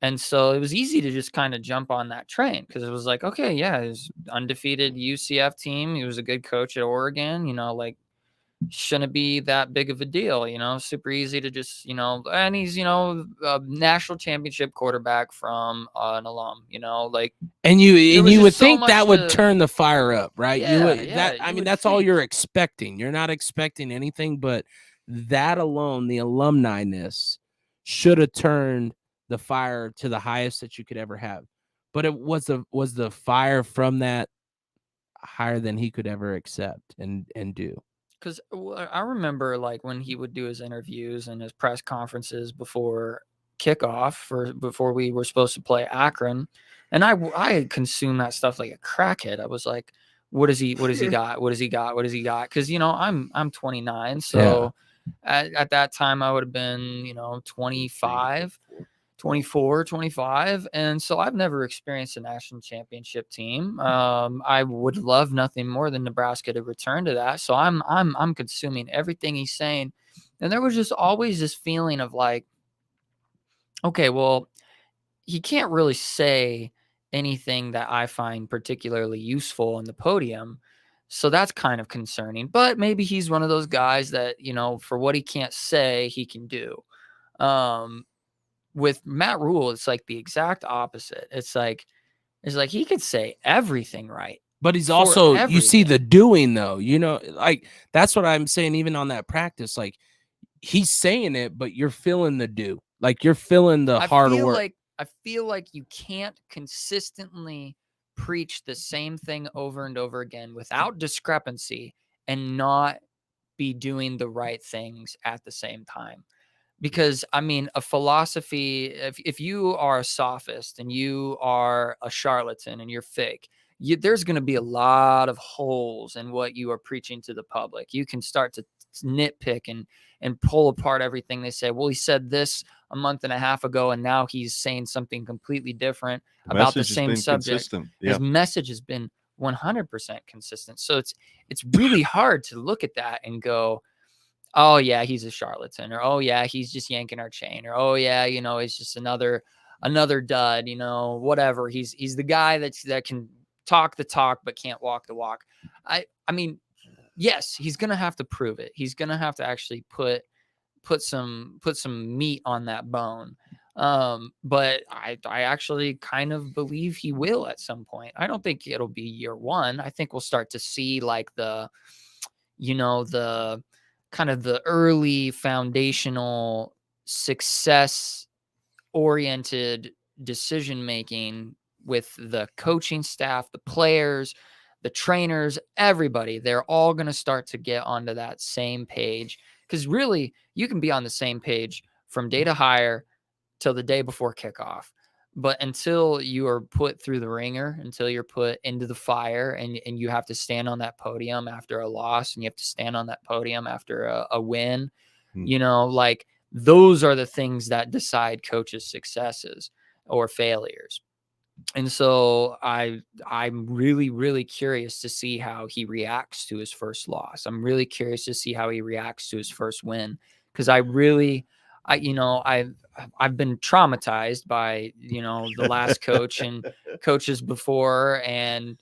And so it was easy to just kind of jump on that train because it was like, okay, yeah, he's undefeated UCF team. He was a good coach at Oregon, you know, like, shouldn't be that big of a deal, you know, super easy to just, you know, and he's, you know, a national championship quarterback from an alum, you know, like, and you would think that would turn the fire up, right? Yeah, I mean, that's all you're expecting. You're not expecting anything, but that alone, the alumni-ness, should have turned the fire to the highest that you could ever have. But it was the fire from that higher than he could ever accept and do. Because I remember, like, when he would do his interviews and his press conferences before kickoff before we were supposed to play Akron, and I consumed that stuff like a crackhead. I was like, what does he got? What does he got? What does he got? Because, you know, I'm 29, so at that time I would have been, you know, 25. 24, 25. And so I've never experienced a national championship team. I would love nothing more than Nebraska to return to that. So I'm consuming everything he's saying. And there was just always this feeling of like, okay, well, he can't really say anything that I find particularly useful on the podium. So that's kind of concerning, but maybe he's one of those guys that, you know, for what he can't say, he can do. With Matt Rhule, it's like the exact opposite. It's like he could say everything right, but he's also everything. You see the doing though, you know, like that's what I'm saying. Even on that practice, like he's saying it, but you're feeling the do, like you're feeling the hard work. I feel like you can't consistently preach the same thing over and over again without discrepancy and not be doing the right things at the same time. Because, I mean, a philosophy, if you are a sophist and you are a charlatan and you're fake, there's going to be a lot of holes in what you are preaching to the public. You can start to nitpick and pull apart everything they say. Well, he said this a month and a half ago, and now he's saying something completely different about the same subject. His message has been 100% consistent. So it's really hard to look at that and go, oh yeah, he's a charlatan, or oh yeah, he's just yanking our chain, or oh yeah, you know, he's just another dud, you know, whatever. He's the guy that can talk the talk but can't walk the walk. I mean, yes, he's gonna have to prove it. He's gonna have to actually put some meat on that bone. But I actually kind of believe he will at some point. I don't think it'll be year one. I think we'll start to see like the kind of the early foundational success oriented decision making with the coaching staff, the players, the trainers, everybody. They're all going to start to get onto that same page, because really you can be on the same page from day to hire till the day before kickoff. But until you are put through the ringer, until you're put into the fire and you have to stand on that podium after a loss and you have to stand on that podium after a win, you know, like those are the things that decide coaches' successes or failures. And so I'm really, really curious to see how he reacts to his first loss. I'm really curious to see how he reacts to his first win, because I've been traumatized by, you know, the last coach and coaches before. And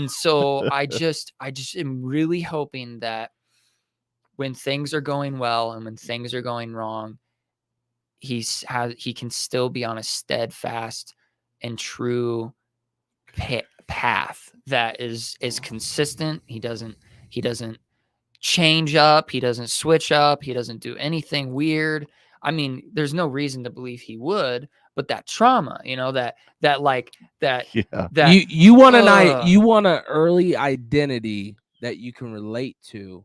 so I just am really hoping that when things are going well and when things are going wrong, he can still be on a steadfast and true path that is consistent. He doesn't change up. He doesn't switch up. He doesn't do anything weird. I mean, there's no reason to believe he would, but that trauma, you know, that you want an early identity that you can relate to,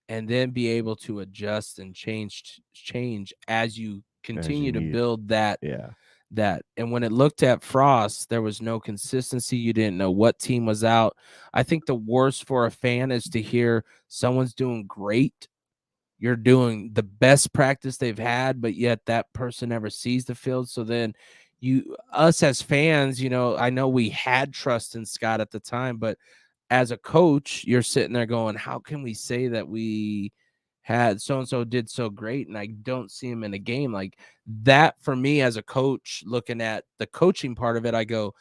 and then be able to adjust and change as you continue to build that that. And when it looked at Frost, there was no consistency. You didn't know what team was out. I think the worst for a fan is to hear someone's doing great. You're doing the best practice they've had, but yet that person never sees the field. So then us as fans, I know we had trust in Scott at the time, but as a coach, you're sitting there going, how can we say that we had so-and-so did so great and I don't see him in a game? Like that for me as a coach, looking at the coaching part of it, I go,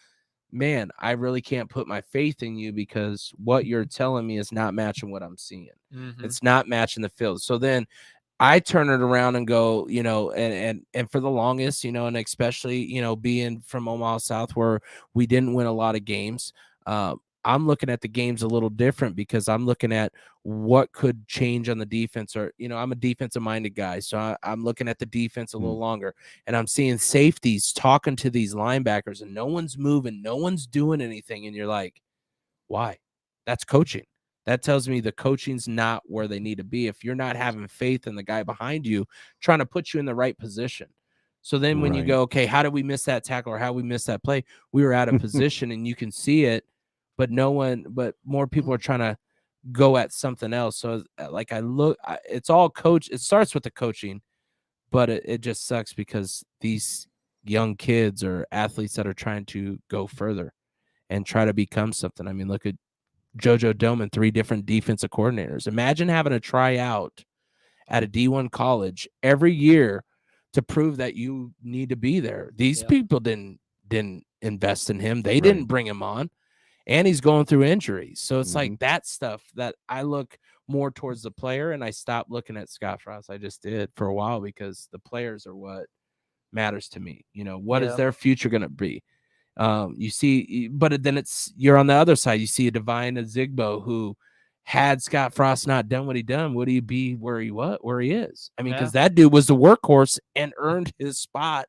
man, I really can't put my faith in you because what you're telling me is not matching what I'm seeing. Mm-hmm. It's not matching the field. So then I turn it around and go, and for the longest, and especially, being from Omaha South where we didn't win a lot of games, I'm looking at the games a little different because I'm looking at what could change on the defense, or, I'm a defensive minded guy. So I'm looking at the defense a little longer, and I'm seeing safeties talking to these linebackers and no one's moving, no one's doing anything. And you're like, why? That's coaching. That tells me the coaching's not where they need to be. If you're not having faith in the guy behind you, trying to put you in the right position. So then when you go, okay, how did we miss that tackle or how we missed that play? We were out of position and you can see it, but more people are trying to go at something else. So like it's all coach. It starts with the coaching, but it just sucks because these young kids or athletes that are trying to go further and try to become something. I mean, look at JoJo Doman, 3 different defensive coordinators. Imagine having to try out at a D1 college every year to prove that you need to be there. These people didn't invest in him. They didn't bring him on, and he's going through injuries. So it's like that stuff that I look more towards the player, and I stopped looking at Scott Frost. I just did for a while because the players are what matters to me. What is their future going to be? You see, but then you're on the other side. You see a Divine Azigbo who, had Scott Frost not done what he done, would he be where he is? I mean, because that dude was the workhorse and earned his spot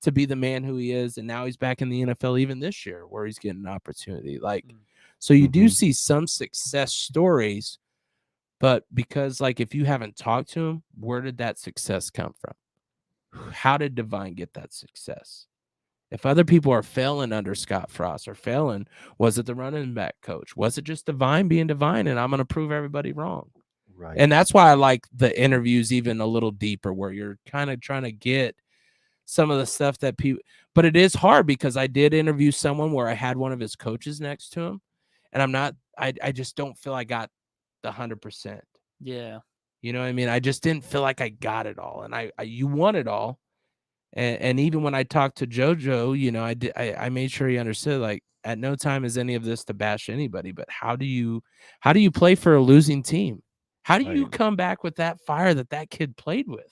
to be the man who he is, and now he's back in the NFL even this year where he's getting an opportunity. So you do see some success stories, but because if you haven't talked to him, where did that success come from? How did Divine get that success? If other people are failing under Scott Frost or failing, was it the running back coach? Was it just Divine being Divine? And I'm going to prove everybody wrong. Right. And that's why I like the interviews even a little deeper, where you're kind of trying to get some of the stuff that people, but it is hard because I did interview someone where I had one of his coaches next to him, and I just don't feel I got the 100%. Yeah. You know what I mean? I just didn't feel like I got it all, and you want it all. And even when I talked to JoJo, I made sure he understood, at no time is any of this to bash anybody, but how do you play for a losing team? How do you come back with that fire that kid played with?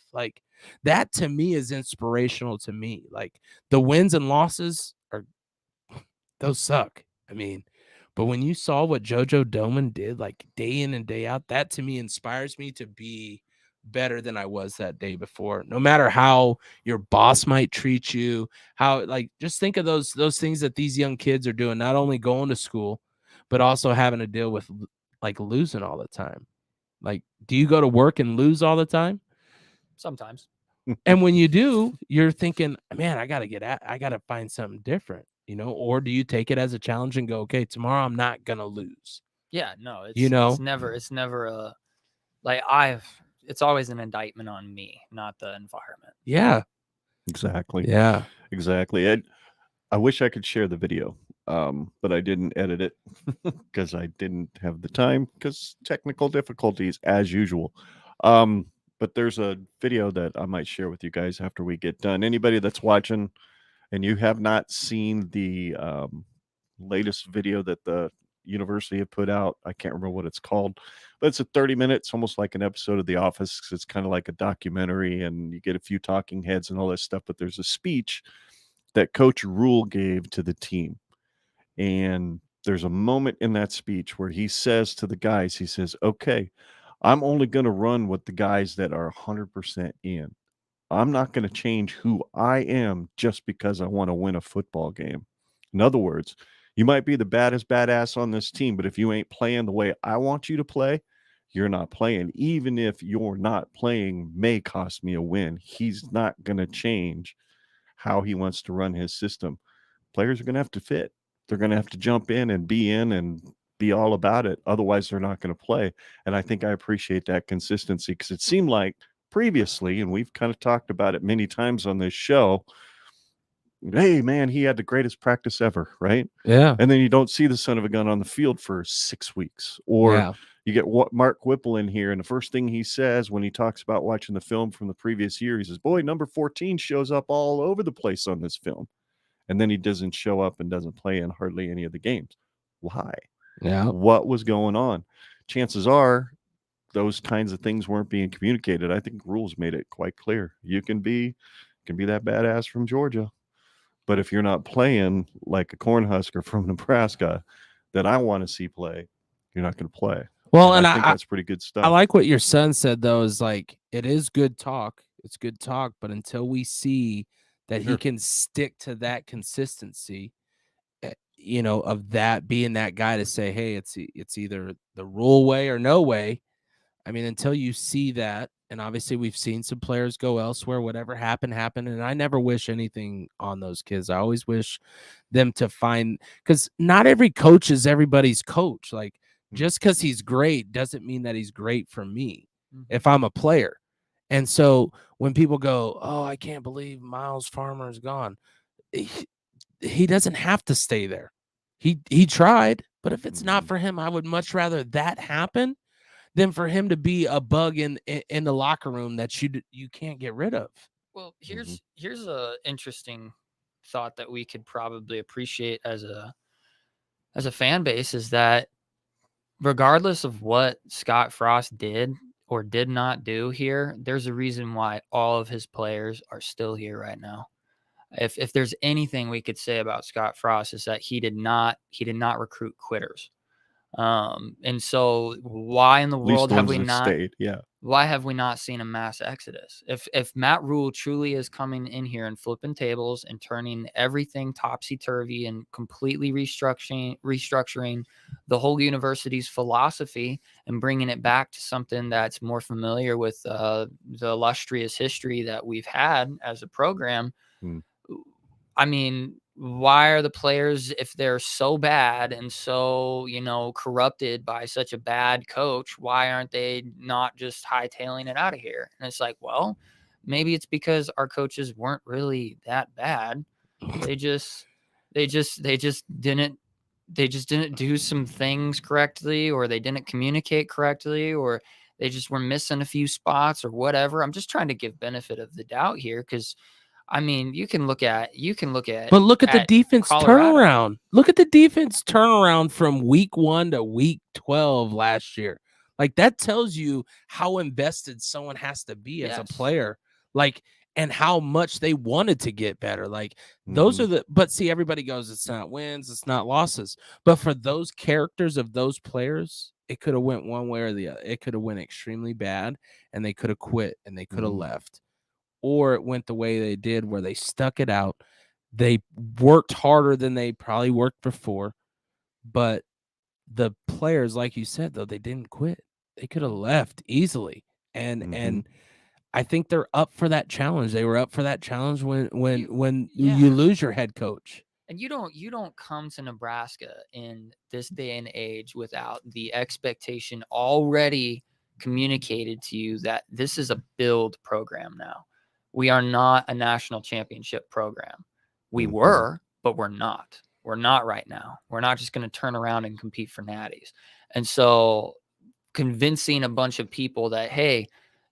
That to me is inspirational to me. The wins and losses those suck. I mean, but when you saw what JoJo Doman did, day in and day out, that to me inspires me to be better than I was that day before. No matter how your boss might treat you, how just think of those things that these young kids are doing, not only going to school, but also having to deal with losing all the time. Do you go to work and lose all the time? Sometimes. And when you do, you're thinking, man, I got to find something different, or do you take it as a challenge and go, okay, tomorrow I'm not going to lose? Yeah, no, it's never it's always an indictment on me, not the environment. Yeah, exactly. Yeah, exactly. I wish I could share the video, but I didn't edit it because I didn't have the time because technical difficulties as usual. But there's a video that I might share with you guys after we get done. Anybody that's watching and you have not seen the latest video that the university have put out, I can't remember what it's called, but it's a 30 minutes, almost like an episode of The Office. It's kind of like a documentary, and you get a few talking heads and all this stuff. But there's a speech that Coach Rhule gave to the team, and there's a moment in that speech where he says to the guys, he says, "Okay, I'm only going to run with the guys that are 100% in. I'm not going to change who I am just because I want to win a football game." In other words, you might be the baddest badass on this team, but if you ain't playing the way I want you to play, you're not playing. Even if you're not playing may cost me a win, he's not going to change how he wants to run his system. Players are going to have to fit. They're going to have to jump in and be all about it. Otherwise, they're not going to play. And I think I appreciate that consistency, because it seemed like previously, and we've kind of talked about it many times on this show, hey, man, he had the greatest practice ever, right? Yeah. And then you don't see the son of a gun on the field for 6 weeks. Or Yeah. you get Mark Whipple in here, and the first thing he says when he talks about watching the film from the previous year, he says, boy, number 14 shows up all over the place on this film. And then he doesn't show up and doesn't play in hardly any of the games. Why? Yeah. What was going on? Chances are those kinds of things weren't being communicated. I think Rhule's made it quite clear. You can be that badass from Georgia, but if you're not playing like a Cornhusker from Nebraska that I want to see play, you're not going to play. Well, and I think that's pretty good stuff. I like what your son said, though, is like, it is good talk. It's good talk. But until we see that he can stick to that consistency, of that being that guy to say, hey, it's either the Rhule way or no way. I mean, until you see that, and obviously we've seen some players go elsewhere, whatever happened. And I never wish anything on those kids. I always wish them to find, because not every coach is everybody's coach. Like, just because he's great doesn't mean that he's great for me if I'm a player. And so when people go, oh, I can't believe Miles Farmer is gone, he doesn't have to stay there. He tried, but if it's not for him, I would much rather that happen than for him to be a bug in the locker room that you can't get rid of. Well, here's a interesting thought that we could probably appreciate as a fan base, is that regardless of what Scott Frost did or did not do here, there's a reason why all of his players are still here right now. If there's anything we could say about Scott Frost, is that he did not recruit quitters. And so why in the world have we not stayed? Yeah. Why have we not seen a mass exodus? If Matt Rhule truly is coming in here and flipping tables and turning everything topsy-turvy and completely restructuring the whole university's philosophy and bringing it back to something that's more familiar with the illustrious history that we've had as a program, I mean, why are the players, if they're so bad and so, corrupted by such a bad coach, why aren't they not just hightailing it out of here? And it's like, well, maybe it's because our coaches weren't really that bad. They just didn't do some things correctly, or they didn't communicate correctly, or they just were missing a few spots or whatever. I'm just trying to give benefit of the doubt here, because I mean, you can look at, but look at the defense Colorado. turnaround. Look at the defense turnaround from week 1 to week 12 last year. Like, that tells you how invested someone has to be as a player, like, and how much they wanted to get better. Like, those are but see, everybody goes, it's not wins, it's not losses. But for those characters of those players, it could have went one way or the other. It could have went extremely bad, and they could have quit, and they could have left. Or it went the way they did, where they stuck it out. They worked harder than they probably worked before. But the players, like you said, though, they didn't quit. They could have left easily. And I think they're up for that challenge. They were up for that challenge when you lose your head coach. And you don't come to Nebraska in this day and age without the expectation already communicated to you that this is a build program now. We are not a national championship program. We were, but we're not. We're not right now. We're not just going to turn around and compete for natties. And so convincing a bunch of people that, hey,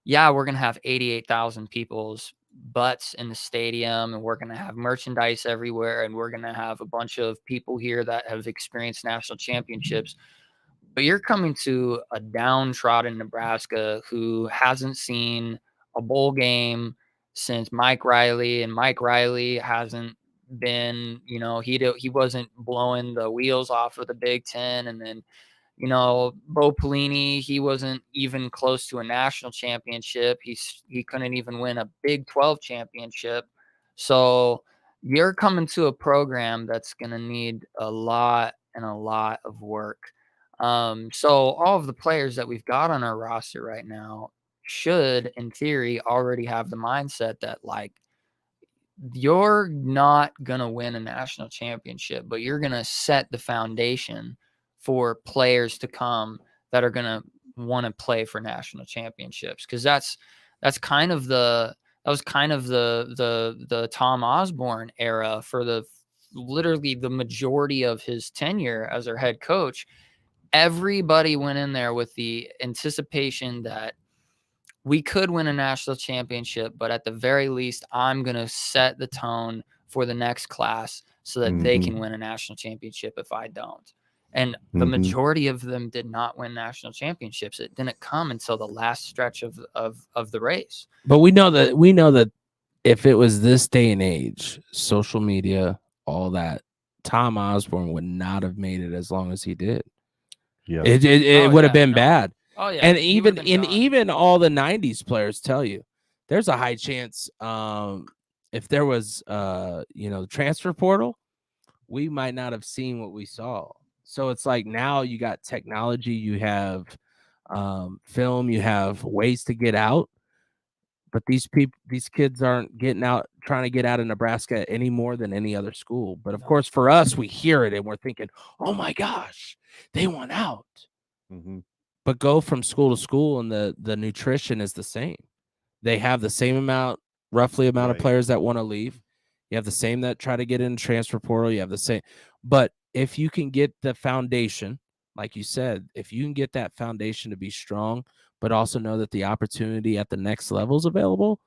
yeah, we're going to have 88,000 people's butts in the stadium, and we're going to have merchandise everywhere, and we're going to have a bunch of people here that have experienced national championships. But you're coming to a downtrodden Nebraska who hasn't seen a bowl game since Mike Riley, and Mike Riley hasn't been, he wasn't blowing the wheels off of the Big Ten. And then, Bo Pelini, he wasn't even close to a national championship. He couldn't even win a Big 12 championship. So you're coming to a program that's going to need a lot of work. So all of the players that we've got on our roster right now should, in theory, already have the mindset that, like, you're not going to win a national championship, but you're going to set the foundation for players to come that are going to want to play for national championships. Cause that's kind of the Tom Osborne era for literally the majority of his tenure as our head coach. Everybody went in there with the anticipation that we could win a national championship, but at the very least, I'm going to set the tone for the next class so that they can win a national championship if I don't. And the majority of them did not win national championships. It didn't come until the last stretch of the race. But we know that if it was this day and age, social media, all that, Tom Osborne would not have made it as long as he did. Yeah, it would have been bad. Oh yeah, and even all the 90s players tell you there's a high chance if there was the transfer portal, we might not have seen what we saw. So it's like now you got technology, you have film, you have ways to get out, but these kids aren't trying to get out of Nebraska any more than any other school. But of course, for us, we hear it and we're thinking, oh my gosh, they want out. But go from school to school and the nutrition is the same. They have the same roughly amount of players that want to leave. You have the same that try to get in the transfer portal. You have the same. But if you can get the foundation, like you said, if you can get that foundation to be strong, but also know that the opportunity at the next level is available,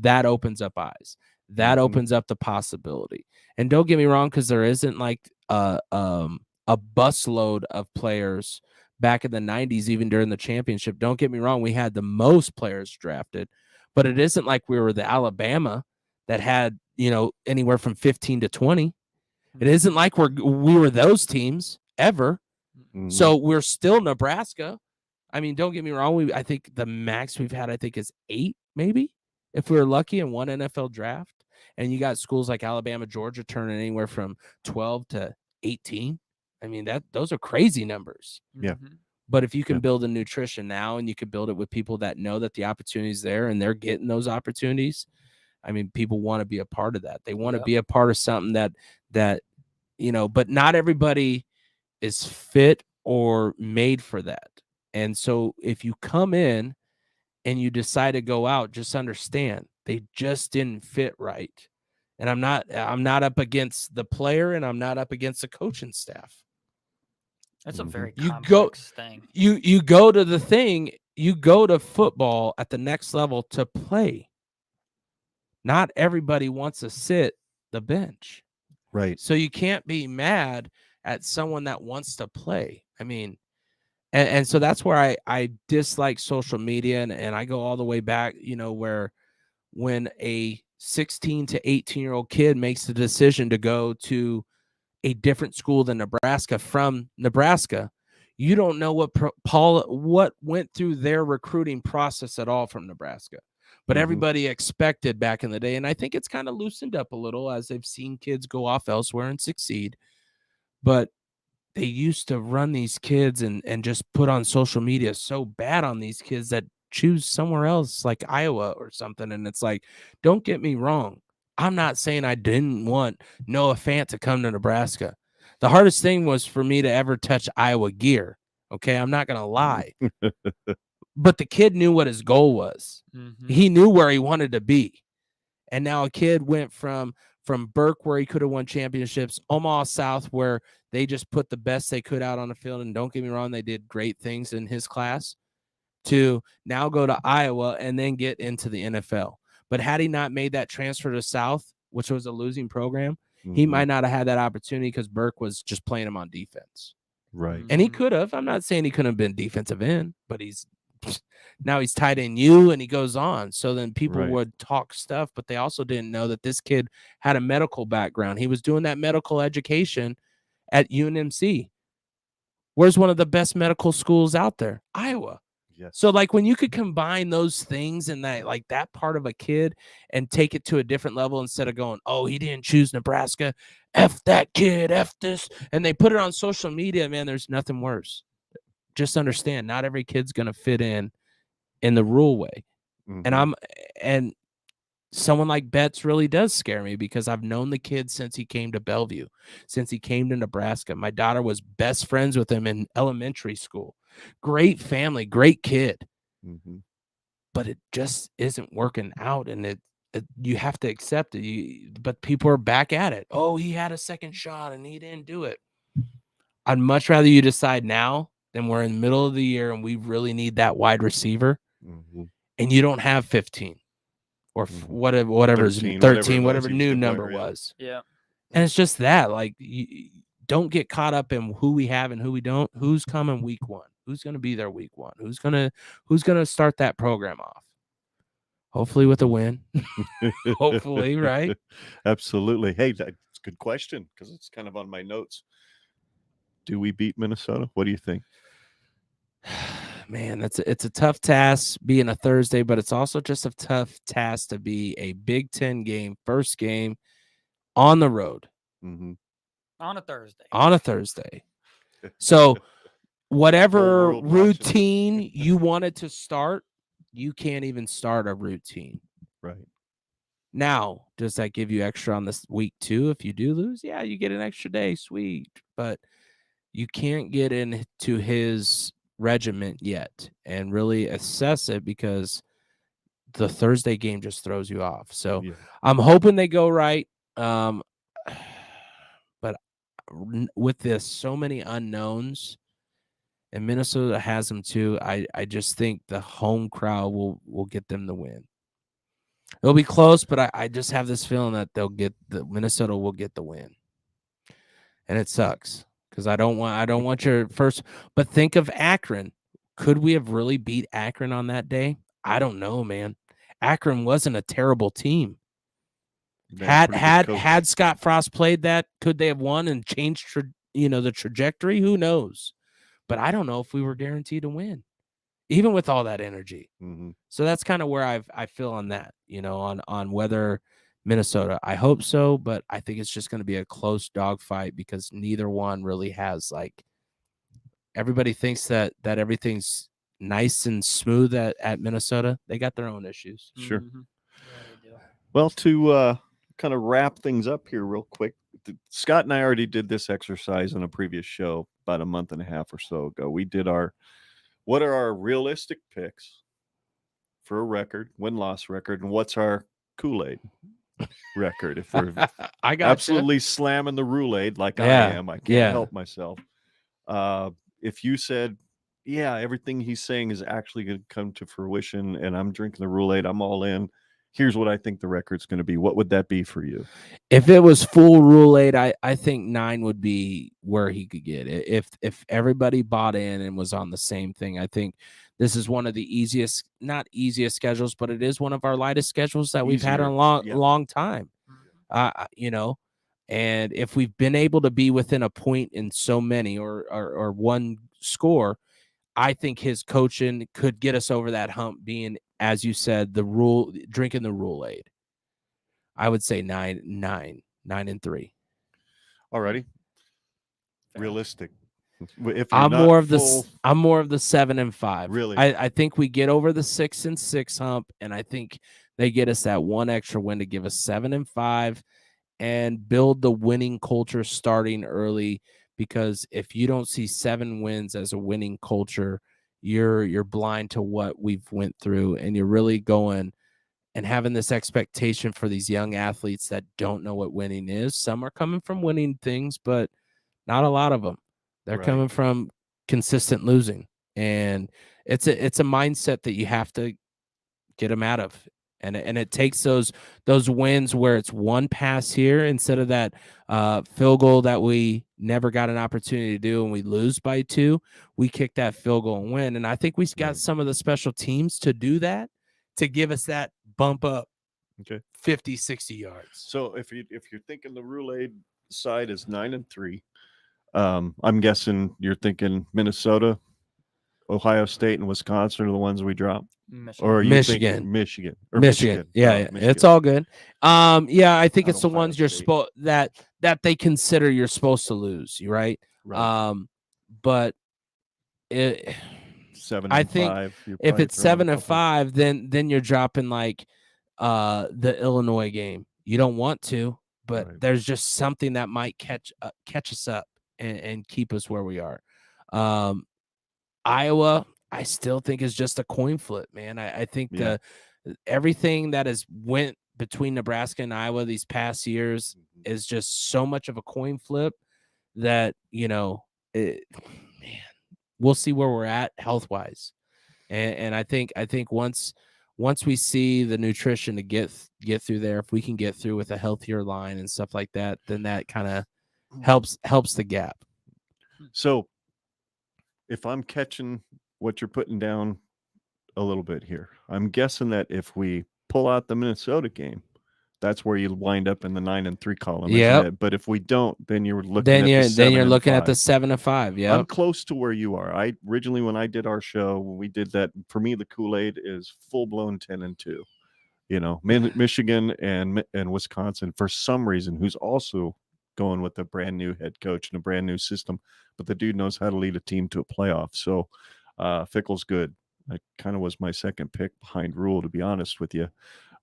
that opens up eyes. That opens up the possibility. And don't get me wrong, because there isn't like a busload of players back in the 90s, even during the championship. Don't get me wrong, we had the most players drafted, but it isn't like we were the Alabama that had, anywhere from 15 to 20. It isn't like we were those teams ever. So we're still Nebraska. I mean, don't get me wrong. I think the max we've had, is 8, maybe, if we were lucky in one NFL draft. And you got schools like Alabama, Georgia turning anywhere from 12 to 18. I mean, those are crazy numbers. Yeah. But if you can build a nutrition now and you can build it with people that know that the opportunity is there and they're getting those opportunities, I mean, people want to be a part of that. They want to be a part of something that but not everybody is fit or made for that. And so if you come in and you decide to go out, just understand they just didn't fit right. And I'm not up against the player and I'm not up against the coaching staff. That's a very complex thing. You go to the thing, you go to football at the next level to play. Not everybody wants to sit the bench. Right. So you can't be mad at someone that wants to play. I mean, and so that's where I dislike social media and I go all the way back, where when a 16 to 18-year-old kid makes the decision to go to a different school than Nebraska from Nebraska, you don't know what went through their recruiting process at all from Nebraska. But everybody expected back in the day, and I think it's kind of loosened up a little as they've seen kids go off elsewhere and succeed. But they used to run these kids and just put on social media so bad on these kids that choose somewhere else like Iowa or something. And it's like, don't get me wrong. I'm not saying I didn't want Noah Fant to come to Nebraska. The hardest thing was for me to ever touch Iowa gear. Okay, I'm not going to lie. But the kid knew what his goal was. He knew where he wanted to be. And now a kid went from Burke, where he could have won championships, Omaha South, where they just put the best they could out on the field. And don't get me wrong, they did great things in his class, to now go to Iowa and then get into the NFL. But had he not made that transfer to South, which was a losing program, he might not have had that opportunity because Burke was just playing him on defense. Right. And he could have. I'm not saying he couldn't have been defensive end, but now he's tight end U and he goes on. So then people would talk stuff, but they also didn't know that this kid had a medical background. He was doing that medical education at UNMC. Where's one of the best medical schools out there? Iowa. Yes. So like when you could combine those things and that part of a kid and take it to a different level instead of going, oh, he didn't choose Nebraska. F that kid, F this. And they put it on social media, man, there's nothing worse. Just understand, not every kid's going to fit in the Rhule way. And someone like Betts really does scare me because I've known the kid since he came to Bellevue, since he came to Nebraska. My daughter was best friends with him in elementary school. Great family, great kid. Mm-hmm. But it just isn't working out, and it you have to accept it. But people are back at it. Oh, he had a second shot and he didn't do it. I'd much rather you decide now than we're in the middle of the year and we really need that wide receiver, and you don't have 15 or whatever 13, whatever new number was. Yeah. And it's just that, like, you don't get caught up in who we have and who we don't. Who's coming week 1? Who's going to be there week 1? Who's gonna start that program off? Hopefully with a win. Hopefully, right? Absolutely. Hey, that's a good question because it's kind of on my notes. Do we beat Minnesota? What do you think? Man, it's a tough task being a Thursday, but it's also just a tough task to be a Big Ten game, first game on the road. Mm-hmm. On a Thursday. So whatever routine you wanted to start, you can't even start a routine. Right. Now, does that give you extra on this week 2 if you do lose? Yeah, you get an extra day. Sweet. But you can't get into his regiment yet and really assess it because the Thursday game just throws you off. So I'm hoping they go right. But with this, so many unknowns, and Minnesota has them too. I just think the home crowd will get them the win. It'll be close, but I just have this feeling that Minnesota will get the win. And it sucks because I don't want your first. But think of Akron. Could we have really beat Akron on that day? I don't know, man. Akron wasn't a terrible team. Had Scott Frost played that, could they have won and changed the trajectory? Who knows? But I don't know if we were guaranteed to win, even with all that energy. Mm-hmm. So that's kind of where I feel on that, on whether Minnesota. I hope so, but I think it's just going to be a close dogfight because neither one really has, like, everybody thinks that everything's nice and smooth at Minnesota. They got their own issues. Sure. Mm-hmm. Yeah, they do. Well, to kind of wrap things up here real quick, Scott and I already did this exercise in a previous show about a month and a half or so ago. We did what are our realistic picks for a record, win-loss record, and what's our Kool-Aid record? If we're absolutely slamming the Rhule-Aid like I am, I can't help myself. If you said, everything he's saying is actually going to come to fruition and I'm drinking the Rhule-Aid, I'm all in, here's what I think the record's going to be. What would that be for you? If it was full Rhule-Aid, I think 9 would be where he could get it. If everybody bought in and was on the same thing, I think this is one of the not easiest schedules, but it is one of our lightest schedules that we've had in a long time. And if we've been able to be within a point in so many or one score, I think his coaching could get us over that hump being, as you said, drinking the Rhule-Aid. I would say 9-3. Alrighty. Realistic. If I'm more of the 7-5. Really? I think we get over the 6-6 hump, and I think they get us that one extra win to give us 7-5 and build the winning culture starting early. Because if you don't see 7 wins as a winning culture, you're blind to what we've went through, and you're really going and having this expectation for these young athletes that don't know what winning is. Some are coming from winning things, but not a lot of them. They're coming from consistent losing, and it's a mindset that you have to get them out of. And it takes those wins where it's one pass here instead of that field goal that we never got an opportunity to do and we lose by 2. We kick that field goal and win. And I think we've got some of the special teams to do that, to give us that bump up 50, 60 yards. So if you're thinking the Rhule-Aid side is 9-3, I'm guessing you're thinking Minnesota, Ohio State, and Wisconsin are the ones we drop. Michigan. Or are you Michigan. thinking Michigan? Yeah, Michigan. It's all good. I think it's the ones you're supposed that they consider you're supposed to lose. Right. But it 7-5. I think if it's 7-5, then you're dropping like the Illinois game. You don't want to, but Right. there's just something that might catch us up and keep us where we are. Iowa, I still think is just a coin flip, man. I think everything that has went between Nebraska and Iowa these past years is just so much of a coin flip that, man, we'll see where we're at health-wise. And I think once we see the nutrition to get through there, if we can get through with a healthier line and stuff like that, then that kind of helps the gap. So if I'm catching what you're putting down a little bit here, I'm guessing that if we pull out the Minnesota game, that's where you wind up in the 9-3 column. Yep. Isn't it? But if we don't, then you're looking at the 7-5. Then you're looking at the 7-5. Yeah. I'm close to where you are. I originally, when I did our show, when we did that, for me, the Kool-Aid is full-blown 10-2. Michigan and Wisconsin, for some reason, who's also going with a brand new head coach and a brand new system, but the dude knows how to lead a team to a playoff. So Fickle's good. That kind of was my second pick behind Rhule, to be honest with you.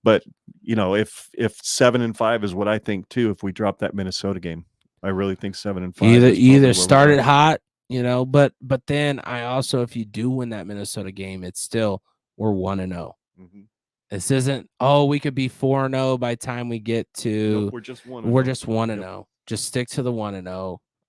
But if 7-5 is what I think too, if we drop that Minnesota game, I really think 7-5. Either started hot, but then I also, if you do win that Minnesota game, it's still we're 1-0. Mm-hmm. This isn't we could be 4-0 by the time we get to. Nope, we're just 1-0. We're just 1-0. Yep. Just stick to the 1-0.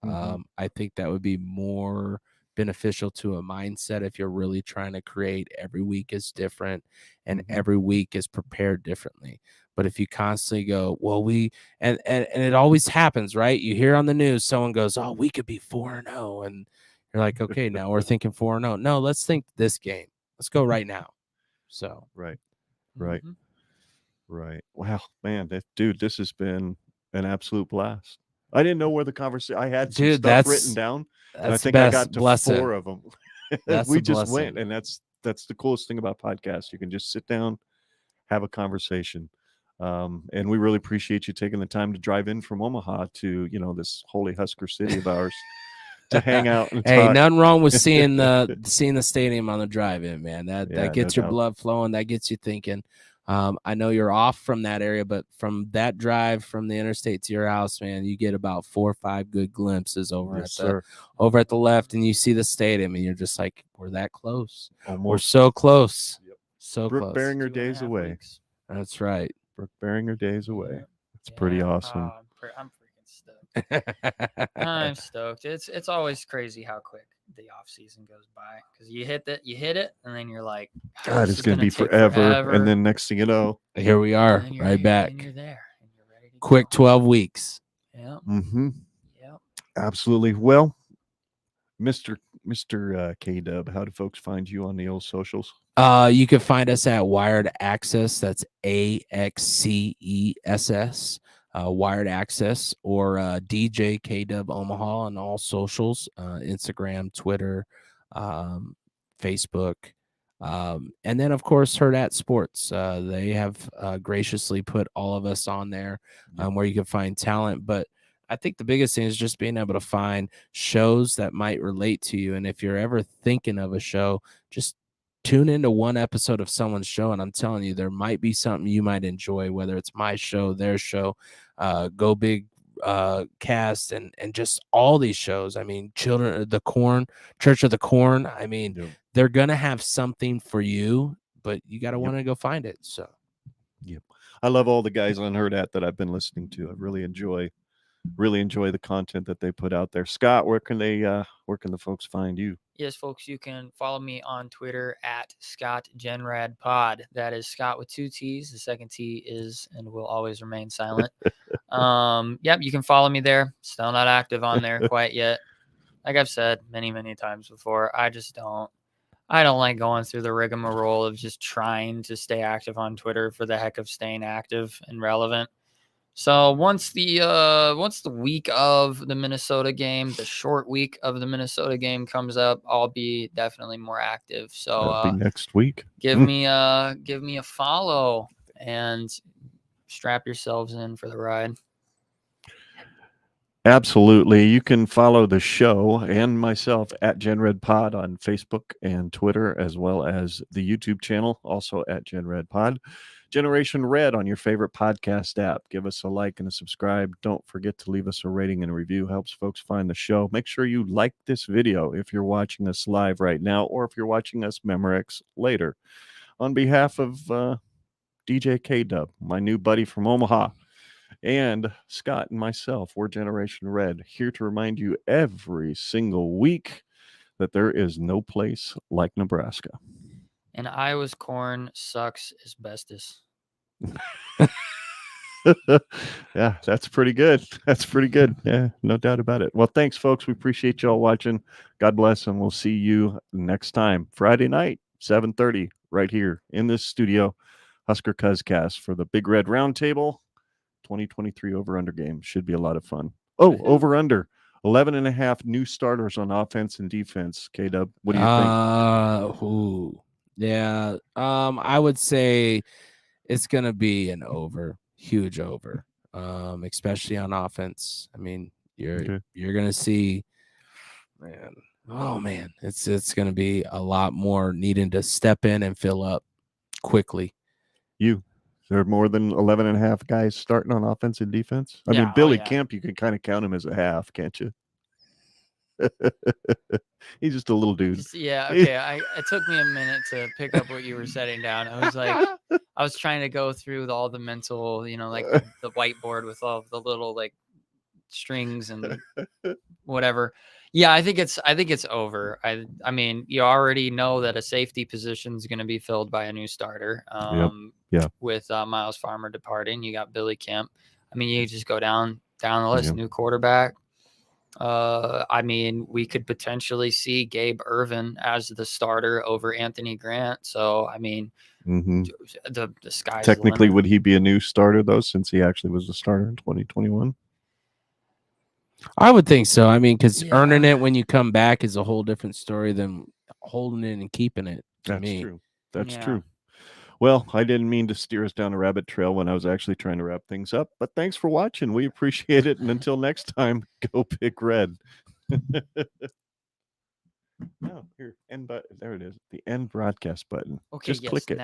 Mm-hmm. I think that would be more beneficial to a mindset if you're really trying to create every week is different and every week is prepared differently. But if you constantly go, well, and it always happens, right? You hear on the news, someone goes, oh, we could be 4-0. And you're like, okay, now we're thinking 4-0. No, let's think this game. Let's go right now. So, right. Wow, man, this has been an absolute blast. I didn't know where the conversation. I had some stuff written down. And I think I got to 4 of them. We just went, and that's the coolest thing about podcasts. You can just sit down, have a conversation, and we really appreciate you taking the time to drive in from Omaha to this holy Husker city of ours to hang out. And hey, talk. nothing wrong with seeing the stadium on the drive-in, man. That gets your blood flowing. That gets you thinking. I know you're off from that area, but from that drive from the interstate to your house, man, you get about 4 or 5 good glimpses over at the left, and you see the stadium, and you're just like, we're that close. Almost. We're so close. Yep. So Brooke close. Beringer days away. Weeks. That's right. Brooke Beringer days away. It's pretty awesome. I'm freaking stoked. I'm stoked. It's always crazy how quick the off season goes by, because you hit it, and then you're like, God, it's gonna be forever. And then next thing you know, here we are, right back. And you're there, and you're ready to quick go. 12 weeks. Yeah. Mm-hmm. Yep. Absolutely. Well, Mr. K Dub, how do folks find you on the old socials? You can find us at Wired Axcess. That's AXCESS. Wired Axcess, or DJ K Dub Omaha on all socials, Instagram, Twitter, Facebook, and then of course Hurrdat Sports. They have graciously put all of us on there, where you can find talent. But I think the biggest thing is just being able to find shows that might relate to you. And if you're ever thinking of a show, just tune into one episode of someone's show, and I'm telling you, there might be something you might enjoy, whether it's my show, their show, Go Big Cast, and just all these shows. I mean, Church of the Corn. I mean, they're going to have something for you, but you got to want to go find it. So, I love all the guys on Hurrdat that I've been listening to. I really enjoy the content that they put out there. Scott, where can the folks find you? Yes, folks, you can follow me on Twitter at ScottGenradPod. That is Scott with 2 T's. The second T is and will always remain silent. You can follow me there. Still not active on there quite yet. Like I've said many, many times before, I don't like going through the rigmarole of just trying to stay active on Twitter for the heck of staying active and relevant. So once the week of the Minnesota game, the short week of the Minnesota game comes up, I'll be definitely more active. So that'll be next week. Give me a follow and strap yourselves in for the ride. Absolutely. You can follow the show and myself at GenRedPod on Facebook and Twitter, as well as the YouTube channel, also at GenRedPod. Generation Red on your favorite podcast app. Give us a like and a subscribe. Don't forget to leave us a rating and a review. Helps folks find the show. Make sure you like this video if you're watching us live right now or if you're watching us Memorex later. On behalf of DJ K Dub, my new buddy from Omaha, and Scott and myself, we're Generation Red, here to remind you every single week that there is no place like Nebraska. And Iowa's corn sucks asbestos. Yeah, that's pretty good. That's pretty good. Yeah, no doubt about it. Well, thanks, folks. We appreciate y'all watching. God bless, and we'll see you next time, Friday night, 7:30, right here in this studio, Husker Podcast for the Big Red Roundtable 2023 over-under game. Should be a lot of fun. Oh, over-under. 11.5 new starters on offense and defense. K-Dub, what do you think? Yeah. I would say it's going to be an over, huge over, especially on offense. I mean, you're going to see, man, it's going to be a lot more needing to step in and fill up quickly. There are more than 11.5 guys starting on offense and defense. I mean, Billy Kemp, you can kind of count him as a half, can't you? He's just a little dude. Yeah, okay. It took me a minute to pick up what you were setting down. I was trying to go through all the mental, like the whiteboard with all the little like strings and whatever. Yeah, I think it's over. I mean, you already know that a safety position is going to be filled by a new starter. With Miles Farmer departing, you got Billy Kemp. I mean, you just go down the list. New quarterback. I mean, we could potentially see Gabe Ervin as the starter over Anthony Grant. So, I mean, the sky's technically the limit. Would he be a new starter though, since he actually was a starter in 2021? I would think so. I mean, because earning it when you come back is a whole different story than holding it and keeping it. That's true. Well, I didn't mean to steer us down a rabbit trail when I was actually trying to wrap things up, but thanks for watching. We appreciate it. And until next time, go Big Red. Here, end button. There it is. The end broadcast button. Okay, just click it.